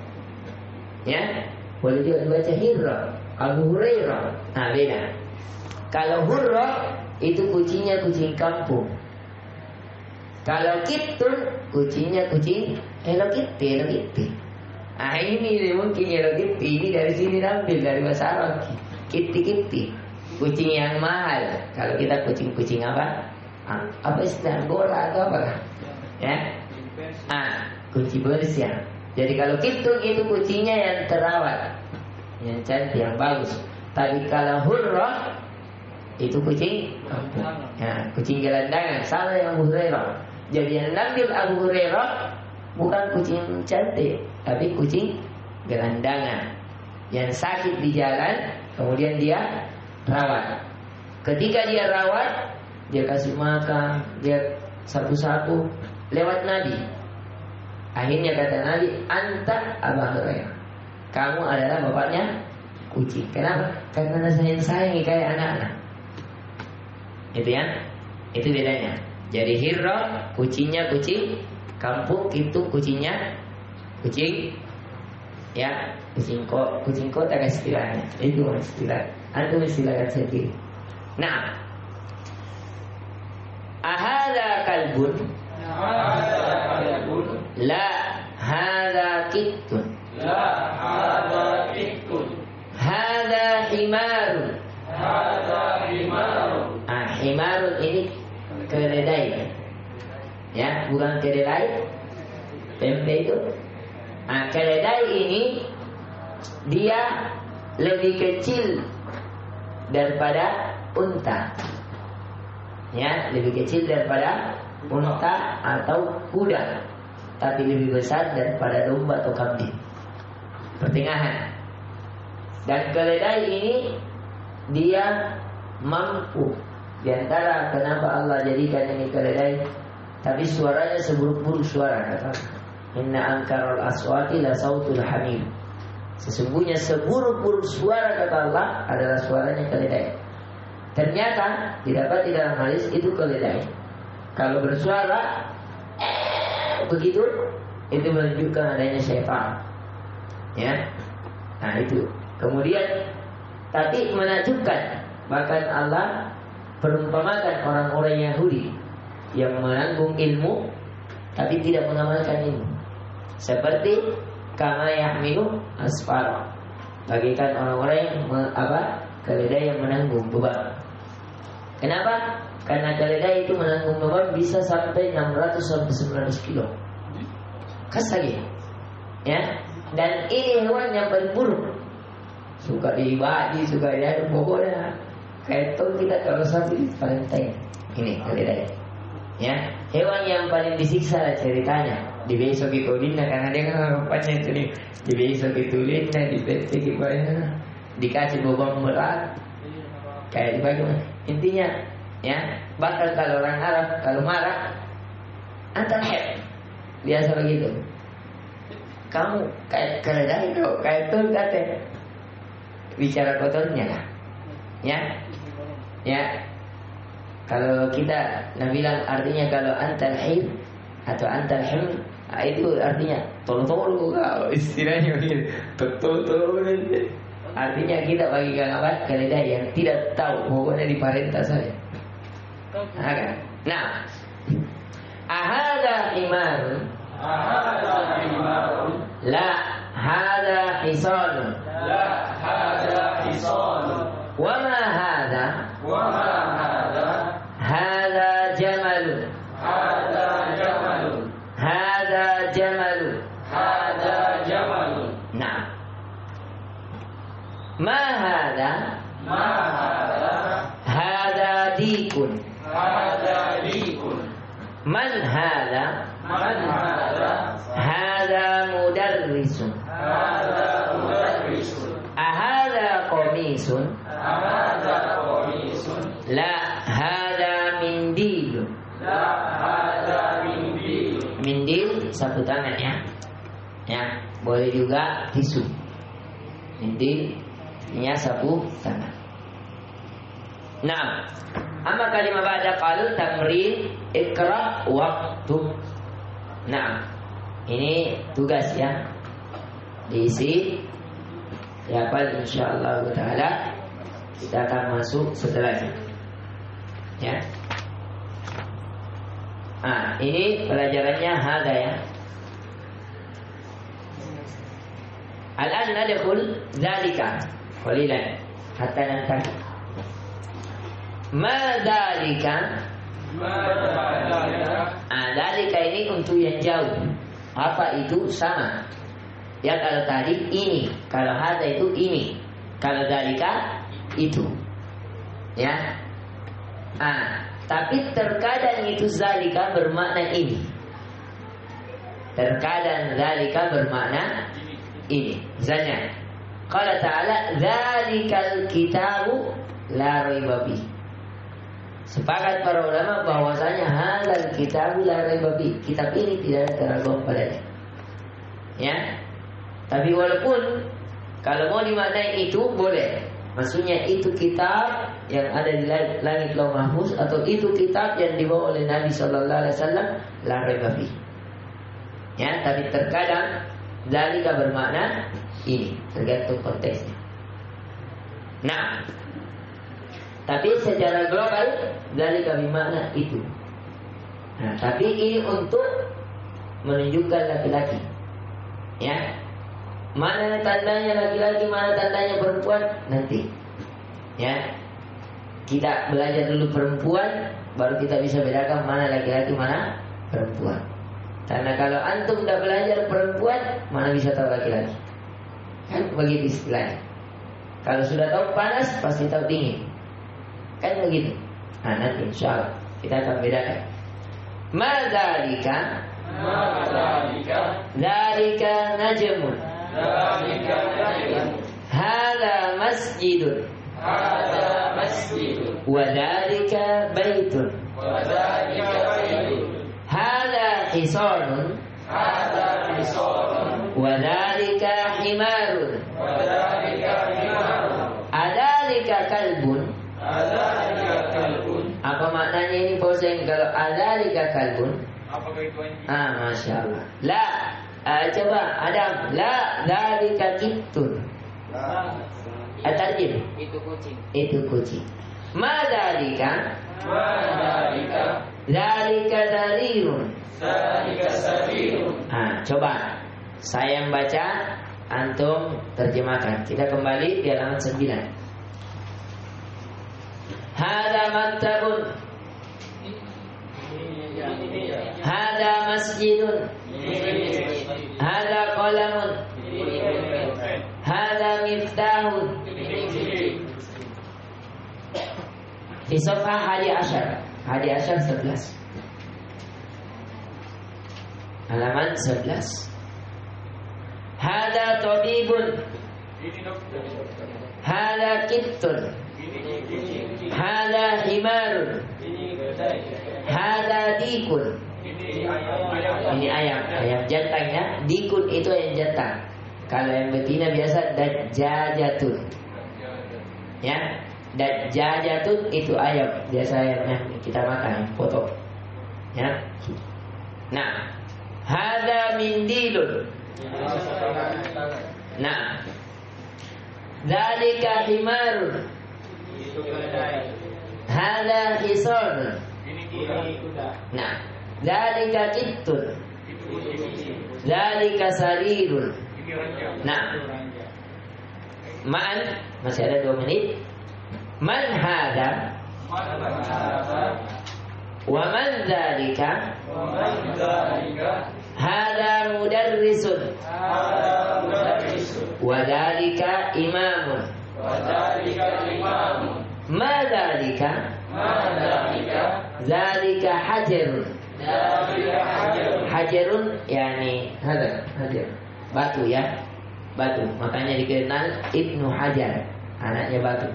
Ya, boleh juga dibaca hirra. Abu Hurairah. Nah, beda. Kalau hurra itu kucingnya kucing kampung. Kalau kitun kucingnya kucing Hello Kitty. Ah, ini mungkin Hello Kitty ini dari sini ambil dari bahasa Arab. Kitty. Kucing yang mahal. Kalau kita kucing apa? Apa istilah bola atau apa? Ya. Kucing Persia. Jadi kalau kitun itu kucingnya yang terawat, yang cantik, yang bagus. Tapi kalau hurra itu kucing kampung. Ya, kucing gelandangan. Sama yang Abu Hurairah. Jadi yang ambil Abu Hurairah bukan kucing cantik, tapi kucing gelandangan yang sakit di jalan, kemudian dia rawat. Ketika dia rawat, dia kasih makan, dia sapu-sapu lewat Nabi. Akhirnya kata Nabi, anta Abu Hurairah, kamu adalah bapaknya kucing. Kenapa? Karena sayangi kayak anak-anak. Itu ya, itu bedanya. Jadi hirra kucingnya kucing kampung, itu kucingnya kucing ya, kucing kota kan istilahnya. Itu istilah. Antum istilahkan sendiri. Nah, ahada kalbun. La hada kittun. Hada himarun. Himarun ini keledai. Ya, bukan kedelai tempe itu. Keledai ini dia lebih kecil daripada unta. Ya, lebih kecil daripada unta atau kuda, tapi lebih besar daripada domba atau kambing. Pertengahan. Dan keledai ini dia mampu. Di antara kenapa Allah jadikan ini keledai, tapi suaranya seburuk-buruk suara, kata inna ankaral aswati la sautul hamil. Sesungguhnya seburuk-buruk suara, kata Allah, adalah suaranya keledai. Ternyata didapati dalam hadis itu keledai kalau bersuara begitu, itu menunjukkan adanya syaitan. Ya. Nah, itu. Kemudian tapi menakjubkan, bahkan Allah perumpamakan orang-orang Yahudi yang menanggung ilmu tapi tidak mengamalkan ilmu, seperti kama yahmilu asfara, bagikan orang-orang yang keledai yang menanggung beban. Kenapa? Karena keledai itu menanggung beban bisa sampai 600 sampai 900 kilo. Kasih, ya. Dan ini hewan yang paling buruk, suka diibadi, suka ya, pokoknya kayak itu kita kalau sapi paling ini keledai. Ya, hewan yang paling disiksa lah ceritanya. Di besok itu lina, karena dia kan rupanya itu nih. Di besok itu lina, di besok itu dikasih beban berat. Kayak bagaimana? Intinya, ya, bahkan kalau orang Arab kalau marah, antar head biasa begitu. Kamu kayak keledai kok, kayak itu kata bicara kotornya lah, ya. Kalau kita bilang artinya kalau antal hir atau antal him, itu artinya tolong istilahnya begitu. Tolong. Artinya kita bagikan apa? Keledai yang tidak tahu, pokoknya diperintah saja. Nah, ahada himarun. La hada hisan. Wa ma hada. Hada jamalun. Hada jamalun. Nah, ma hada. Hada dikun. Man hada. Hada mudarrisun. Ahada qamisun. La hada mindil. Mindil sapu tangan, ya. Ya, boleh juga tisu. Mindil artinya sapu tangan. Nah, amma kalimah ba'da qalu tamrin Iqra waktub. Nah, ini tugas ya. Diisi. Dihafal insyaallah taala. Kita akan masuk setelahnya. Ya. Ini pelajarannya hada ya. Al-an nadkhul dzalika qalilan hatta nantahi. Ma dzalika? Dzalika ini untuk yang jauh. Apa itu? Sama. Ya, kalau tadi ini, kalau hada itu ini, kalau dzalika itu. Ya. Tapi terkadang itu zalika bermakna ini. Terkadang zalika bermakna ini. Misalnya, qala ta'ala zalikal kitabu la raiba fi. Sepakat para ulama bahwasanya halal kitabu la raiba fi. Kitab ini tidak ada keraguan padanya. Ya. Tapi walaupun kalau mau dimaknai itu boleh. Maksudnya itu kitab yang ada di langit lauh mahfuz atau itu kitab yang dibawa oleh Nabi sallallahu alaihi wasallam la raiba fi. Ya, tapi terkadang zalika bermakna ini, tergantung konteksnya. Nah, tapi secara global zalika bermakna itu. Nah, tapi ini untuk menunjukkan laki-laki. Ya. Mana tandanya laki-laki, mana tandanya perempuan nanti. Ya. Kita belajar dulu perempuan, baru kita bisa bedakan mana laki-laki, mana perempuan. Karena kalau antum tidak belajar perempuan, mana bisa tahu laki-laki? Kan begitu istilahnya. Kalau sudah tahu panas, pasti tahu dingin. Kan begitu. Nah, nanti insyaallah kita akan bedakan. Madzalika? Dzalika najmun. Hada masjidun. Wadhalika baitun. Hada hisanun. Wadhalika himarun. Adhalika kalbun. Apa maknanya ini Poseng? Kalau adhalika kalbun, apakah itu anjing? Masya Allah. La. Coba Adam. La dzalika kittun. Tarjim. Itu kucing. Ma dzalika? Dzalika sarirun. Coba saya yang baca, antum terjemahkan. Kita kembali di halaman 9. Hada maktabun. Hada masjidun. Hada qalamun. Hada miftahun. Di safhah hadi asyar 11. Halaman 11. Hada tabibun. Hada kittun. Hada himarun. Hada dikun. Ini ayam jantannya. Dikun itu ayam jantan. Kalau yang betina biasa dajjajatun. Ya, dajjajatun itu ayam biasa yang kita makan, potong. Ya. Nah, hada mindilun. Nah, dzalika himarun. Hada hisanun. Nah, dzalika kittun. Dzalika sarirun. Nah, man masih ada 2 menit. Man hada? Wa man dzalika? Hada mudarrisun. Wa dzalika imamun. Ma dzalika? Dzalika hajarun. Hajarun yani hajar. Batu ya. Batu. Makanya dikenal Ibnu Hajar, anaknya batu.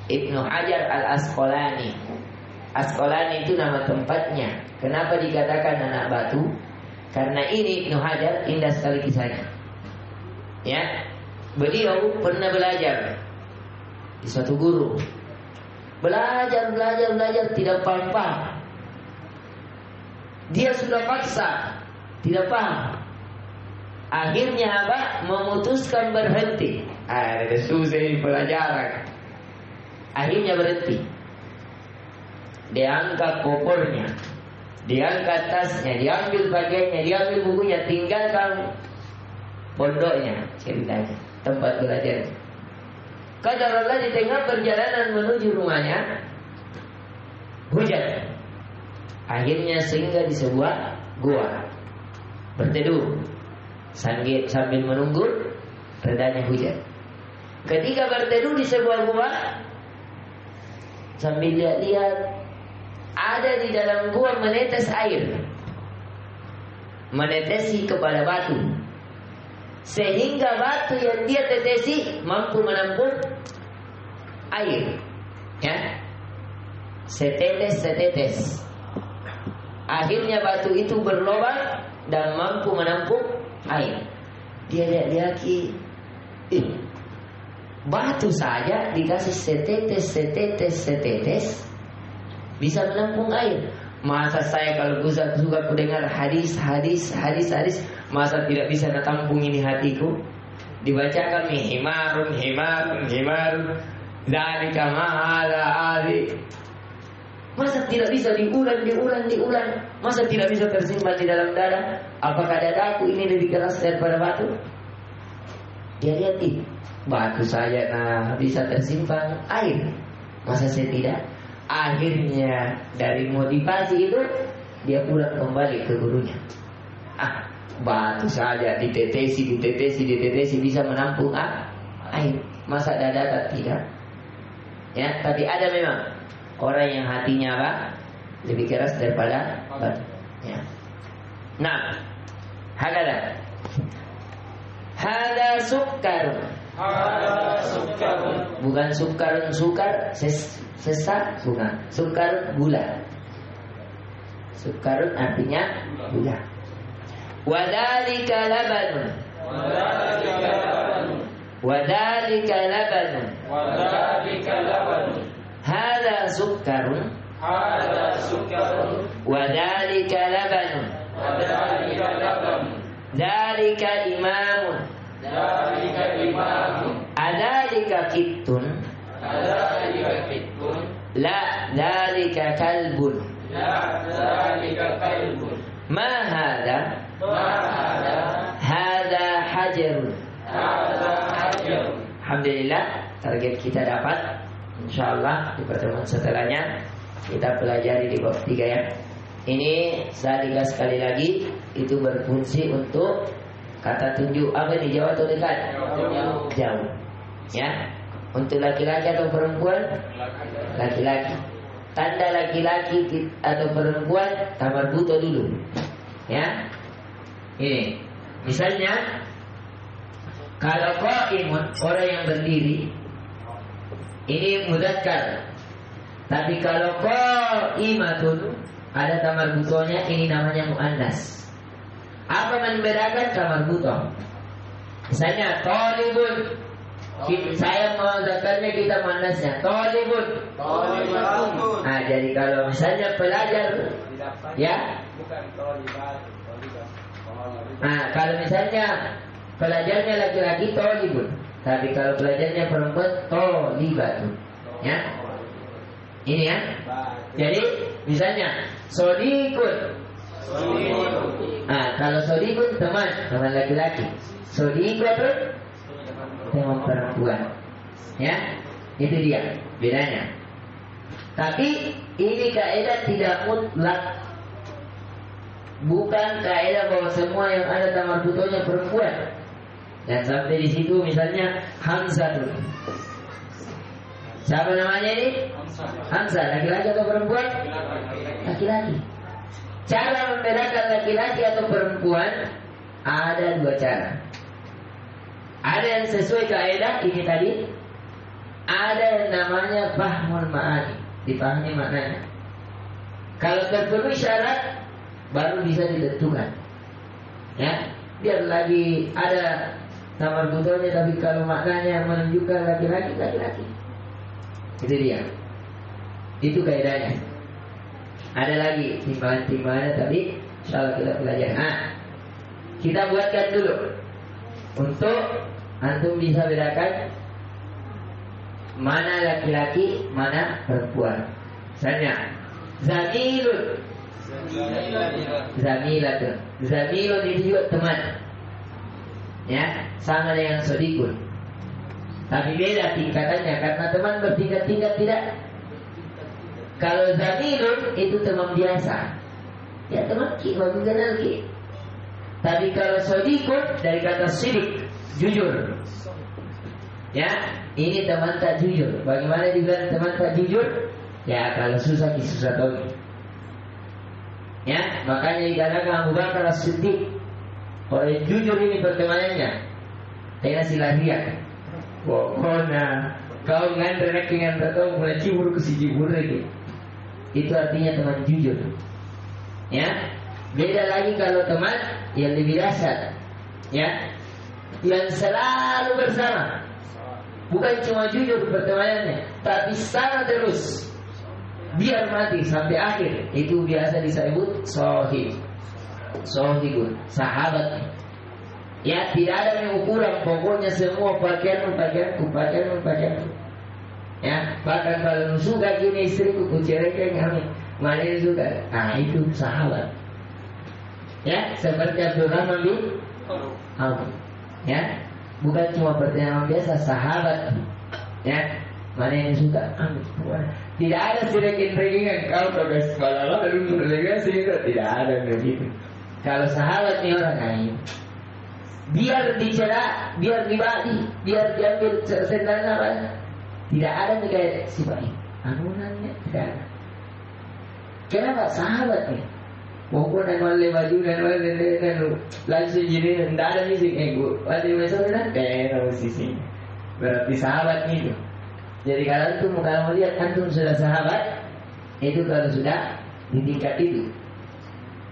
Ibnu Hajar al-Asqalani. Asqalani itu nama tempatnya. Kenapa dikatakan anak batu? Karena ini Ibnu Hajar indah sekali kisahnya. Ya. Beliau pernah belajar di suatu guru. Belajar tidak paham. Dia sudah paksa, tidak paham. Akhirnya apa? Memutuskan berhenti. Ada susah ini pelajaran. Akhirnya berhenti. Dia angkat kopornya, diangkat tasnya, diambil pakaiannya, diambil bukunya, tinggalkan pondoknya, ceritanya, tempat belajar. Qadarullah di tengah perjalanan menuju rumahnya hujan. Akhirnya singgah di sebuah gua, berteduh sambil menunggu redanya hujan. Ketika berteduh di sebuah gua, sambil lihat-lihat, ada di dalam gua menetes air, menetesi kepada batu, sehingga batu yang dia tetesi mampu menampung air, ya, setetes. Akhirnya batu itu berlubang dan mampu menampung air. Dia lihat batu saja dikasih setetes bisa menampung air. Masa saya kalau suka mendengar hadis, masa tidak bisa menampung ini hatiku? Dibacakan nih himarun zalika ma'ala ali. Masa tidak bisa diulang? Masa tidak bisa tersimpan di dalam dada? Apakah dadaku ini lebih keras daripada batu? Dia lihat batu saja bisa tersimpan air, masa saya tidak? Akhirnya dari motivasi itu dia pulang kembali ke gurunya. Batu saja ditetesi bisa menampung air, masa dada tidak? Ya, tapi ada memang orang yang hatinya apa? Lebih keras daripada batu. Ya. Nah, hada sukar. Bukan sukar sesak, bukan. Sukar gula. Sukarun artinya gula. Wadalika labanun. Hada sukarun. Wadalika labanun. Dalika imamun. Adalika kittun. La dalika kalbun. Ma hada. Hada hajarun. Alhamdulillah, target kita dapat. InsyaAllah di pertemuan setelahnya kita pelajari di bab 3 ya. Ini saya sekali lagi itu berfungsi untuk kata tunjuk. Apa ini, jauh atau dekat? Jauh. Ya. Untuk laki-laki atau perempuan? Laki-laki. Tanda laki-laki atau perempuan tamar buto dulu. Ya. Ini. Misalnya kalau qaimun, orang yang berdiri, ini mudzakkar. Tapi kalau qaimatun, ada tamar butonya, ini namanya muannas. Apa membedakan tamar buto? Misalnya talibun, saya mau zakarnya, kita muannasnya talibun. Nah, jadi kalau misalnya pelajar, ya. Nah, kalau misalnya pelajarnya laki-laki talibun, tapi kalau pelajarnya perempuan talibatun, ya. Ini ya. Jadi misalnya sodikun. Nah, kalau sodikun teman laki-laki, sodikun teman perempuan, ya. Itu dia bedanya. Tapi ini kaidah tidak mutlak. Bukan kaidah bahwa semua yang ada tamar butonya perempuan. Dan sampai di situ misalnya Hamzah tuh. Siapa namanya ini? Hamzah, laki-laki atau perempuan? Laki-laki. Cara membedakan laki-laki atau perempuan ada 2 cara. Ada yang sesuai kaidah ini tadi. Ada yang namanya fahmul ma'ani, dipahami maknanya. Kalau terpenuhi syarat baru bisa ditentukan. Ya, biar lagi ada tamar butonya, tapi kalau maknanya menunjukkan laki-laki. Itu dia. Itu kaidahnya. Ada lagi timbangan-timbangannya, tapi Insyaallah kita pelajari. Kita buatkan dulu untuk antum bisa bedakan mana laki-laki, mana perempuan. Misalnya, zamilun. Zamilatun. Zamilun itu juga teman. Ya, sama dengan sodikun. Tapi beda tingkatannya karena teman bertingkat-tingkat tidak. Kalau zamilun itu teman biasa. Ya teman ki, baru kenal ki. Tapi kalau sodikun dari kata sidik, jujur. Ya, ini teman tak jujur. Bagaimana dibilang teman tak jujur? Ya kalau susah ki susah tahu. Ya, makanya dikatakan Abu Bakar As-Siddiq, orang jujur ini pertemanannya. Saya sila lihat. Pokoknya kau ngantre dengan bertemu mulai cibur ke si cibur lagi. Itu artinya teman jujur. Ya, beda lagi kalau teman yang lebih dahsyat. Ya, yang selalu bersama. Bukan cuma jujur pertemanannya, tapi sama terus. Biar mati sampai akhir. Itu biasa disebut sohib. Sohibun, sahabat. Ya, tidak ada yang ukuran. Pokoknya semua pakaian. Ya, bahkan kalau suka gini istriku kucerekan kami. Mana yang suka? Nah, itu sahabat. Ya, seperti Abdurrahman bin Auf. Ya, bukan cuma pertanyaan biasa, sahabat. Ya, mana yang suka? Tidak ada sirek-rekingan kau kalau sekolah lalu delegasi tidak ada begitu. Kalau sahabat ini orang lain, biar dicela, biar dibagi, biar diambil sendal apa, tidak ada nih kayak si baik. Anunannya tidak ada. Kenapa sahabat nih? Pokoknya malah baju dan langsung jadi tidak ada sih ego. Wajib besok dan sisi. Berarti sahabat itu. Jadi kalau melihat antum sudah sahabat, itu kalau sudah di tingkat itu,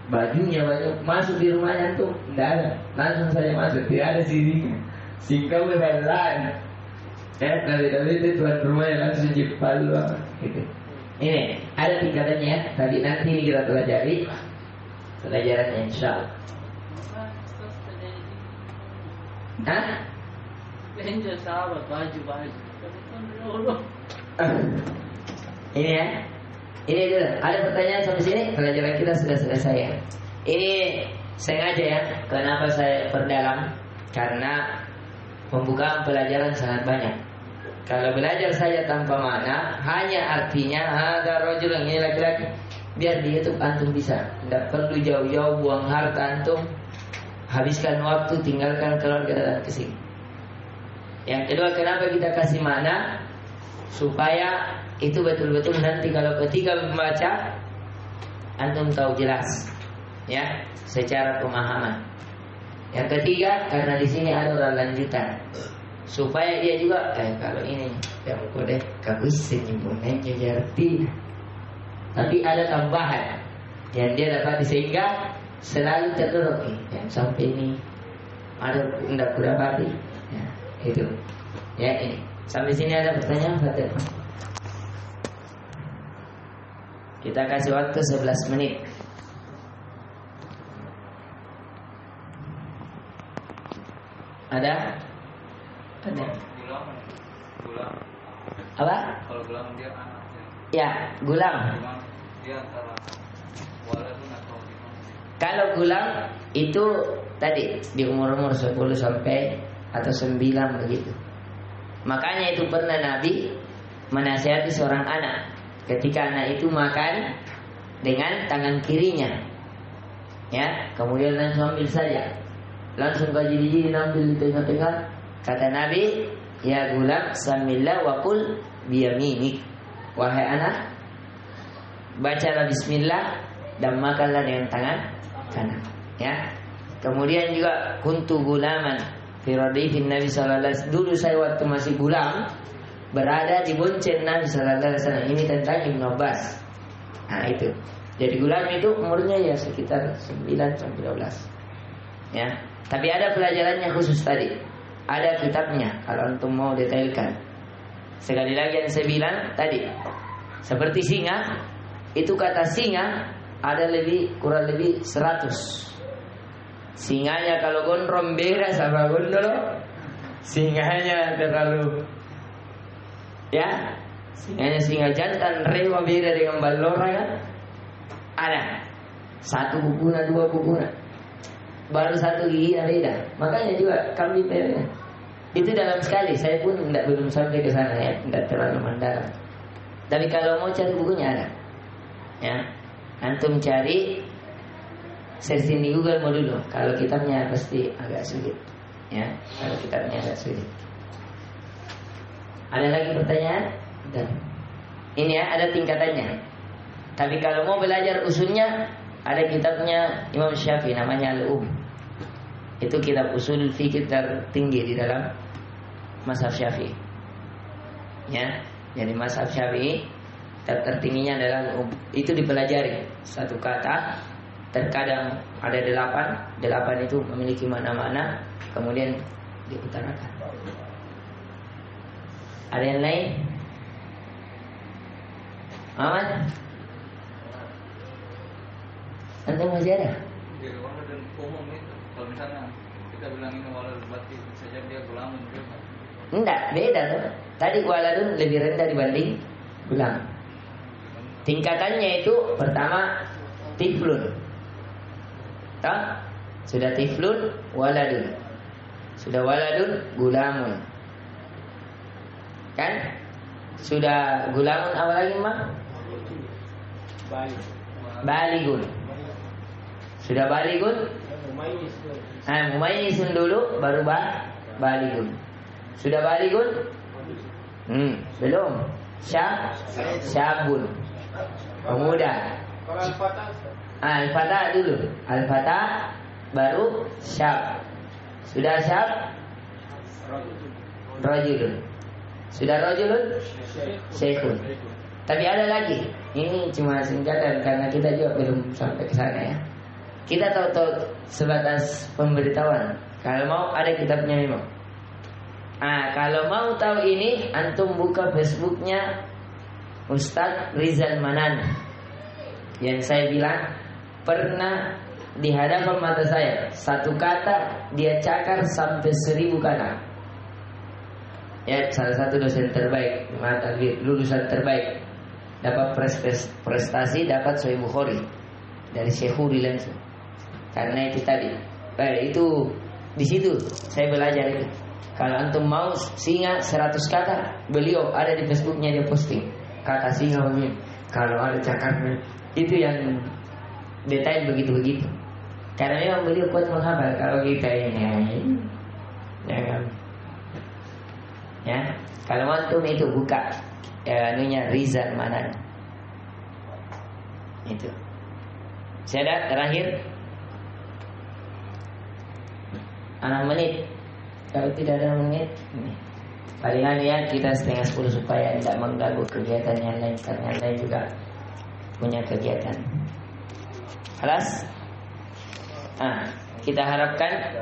bajunya banyak masuk di rumahnya antum tidak ada, langsung saja masuk, tidak ada sini. Singkau berbalik. Kalau itu tuan rumahnya langsung jepal gitu. Ini ada tingkatannya. Tadi nanti kita pelajari pelajarannya insyaallah. Benjo sahabat baju. Ini ya. Ini dulu. Ada pertanyaan sampai sini? Pelajaran kita sudah selesai ya. Ini sengaja ya. Kenapa saya perdalam? Karena pembukaan pelajaran sangat banyak. Kalau belajar saja tanpa makna, hanya artinya ada rojul yang ini laki-laki. Biar di YouTube antum bisa. Tidak perlu jauh-jauh buang harta antum, habiskan waktu, tinggalkan keluarga datang ke sini. Yang kedua, kenapa kita kasih makna? Supaya itu betul-betul nanti kalau ketika membaca antum tahu jelas, ya, secara pemahaman. Yang ketiga, karena di sini ada orang lanjutan, supaya dia juga kalau ini yang kode kabus senyumannya jadi, tapi ada tambahan yang dia dapat sehingga selalu terdorong yang sampai ini ada tidak kurang ya, itu ya. Ini sampai sini ada pertanyaan Fatimah? Kita kasih waktu 11 menit. Ada? Ada. Gulam. Apa? Kalau gulam dia anak. Ya, gulam. Dia antara waladun atau gimana? Kalau gulam itu tadi di umur-umur 10 sampai atau 9 begitu. Makanya itu pernah Nabi menasihati seorang anak ketika anak itu makan dengan tangan kirinya. Ya, kemudian langsung ambil saja. Langsung gigi ambil di tengah-tengah. Kata Nabi, ya gulam samillah wa qul biyaminik. Wahai anak, bacalah bismillah dan makanlah dengan tangan kanan. Ya. Kemudian juga kuntu gulaman fi radifin Nabi sallallahu alaihi wasallam. Dulu saya waktu masih gulam berada di bonceng Nabi sallallahu alaihi wasallam. Ini tentang Ibnu Abbas. Nah, itu. Jadi gulam itu umurnya ya sekitar 9 sampai 12. Ya. Tapi ada pelajarannya khusus tadi. Ada kitabnya kalau antum mau detailkan. Sekali lagi yang saya bilang tadi, seperti singa, itu kata singa ada kurang lebih 100. Singanya kalau gondrong beda sama gondolo. Singanya terlalu singanya singa jantan rewa beda dengan balora kan. Ada 1 bukuna 2 bukuna, baru 1 gigi beda. Makanya juga kambing beda. Itu dalam sekali. Saya pun belum sampai ke sana ya, tidak terlalu mendalam. Tapi kalau mau cari bukunya ada. Ya, antum cari, searching di Google mau dulu. Kalau kitabnya pasti agak sulit. Ya, kalau kitabnya agak sulit. Ada lagi pertanyaan? Dan ini ya, ada tingkatannya. Tapi kalau mau belajar usulnya, ada kitabnya Imam Syafi'i namanya Al-Um. Itu kitab usul fikih tertinggi di dalam mazhab Syafi'i. Ya, jadi mazhab Syafi'i tertingginya adalah Al-Um. Itu dipelajari satu kata, terkadang ada 8 itu memiliki mana-mana, kemudian diutarakan. Ada yang lain? Aman? Anda masih ada? Di wala dan umum itu, kalau misalnya kita bilang ini wala berarti bisa jadi dia gulamun juga. Enggak, beda tuh. Tadi waladun lebih rendah dibanding gulam. Tingkatannya itu pertama tiflun. Tak? Sudah tiflun, waladun. Sudah waladun, gulamun. Kan? Sudah gulamun apa lagi, Mak? Baligun. Sudah baligun? Mumayyisun dulu baru baligun. Sudah baligun? Belum. Syabun. Pemuda. Al-Fatah dulu. Al-Fatah baru syab. Sudah syab? Rajulun. Sudah rajulun? Syekhun. Tapi ada lagi. Ini cuma singkatan karena kita juga belum sampai ke sana ya. Kita tahu sebatas pemberitahuan. Kalau mau ada kitabnya memang. Kalau mau tahu ini, antum buka Facebooknya Ustadz Rizal Manan. Yang saya bilang pernah di hadapan mata saya, satu kata dia cakar sampai 1000 kata. Ya, salah satu dosen terbaik, lulusan terbaik, dapat prestasi, dapat Sahih Bukhari dari Syekhuri langsung. Karena itu tadi, itu di situ saya belajar itu. Kalau antum mau singa 100 kata, beliau ada di Facebooknya, dia posting kata singa begini. Kalau ada cakarnya, itu yang detail begitu-begitu. Karena memang beliau kuat menghafal. Kalau kita ini jangan. Ya, kalau antum itu buka anunya Rizal Manan. Itu. Saya ada terakhir 6 menit. Kalau tidak ada menit, palingan ya kita 9:30 supaya tidak mengganggu kegiatan yang lain, karena yang lain juga punya kegiatan. Kelas? Kita harapkan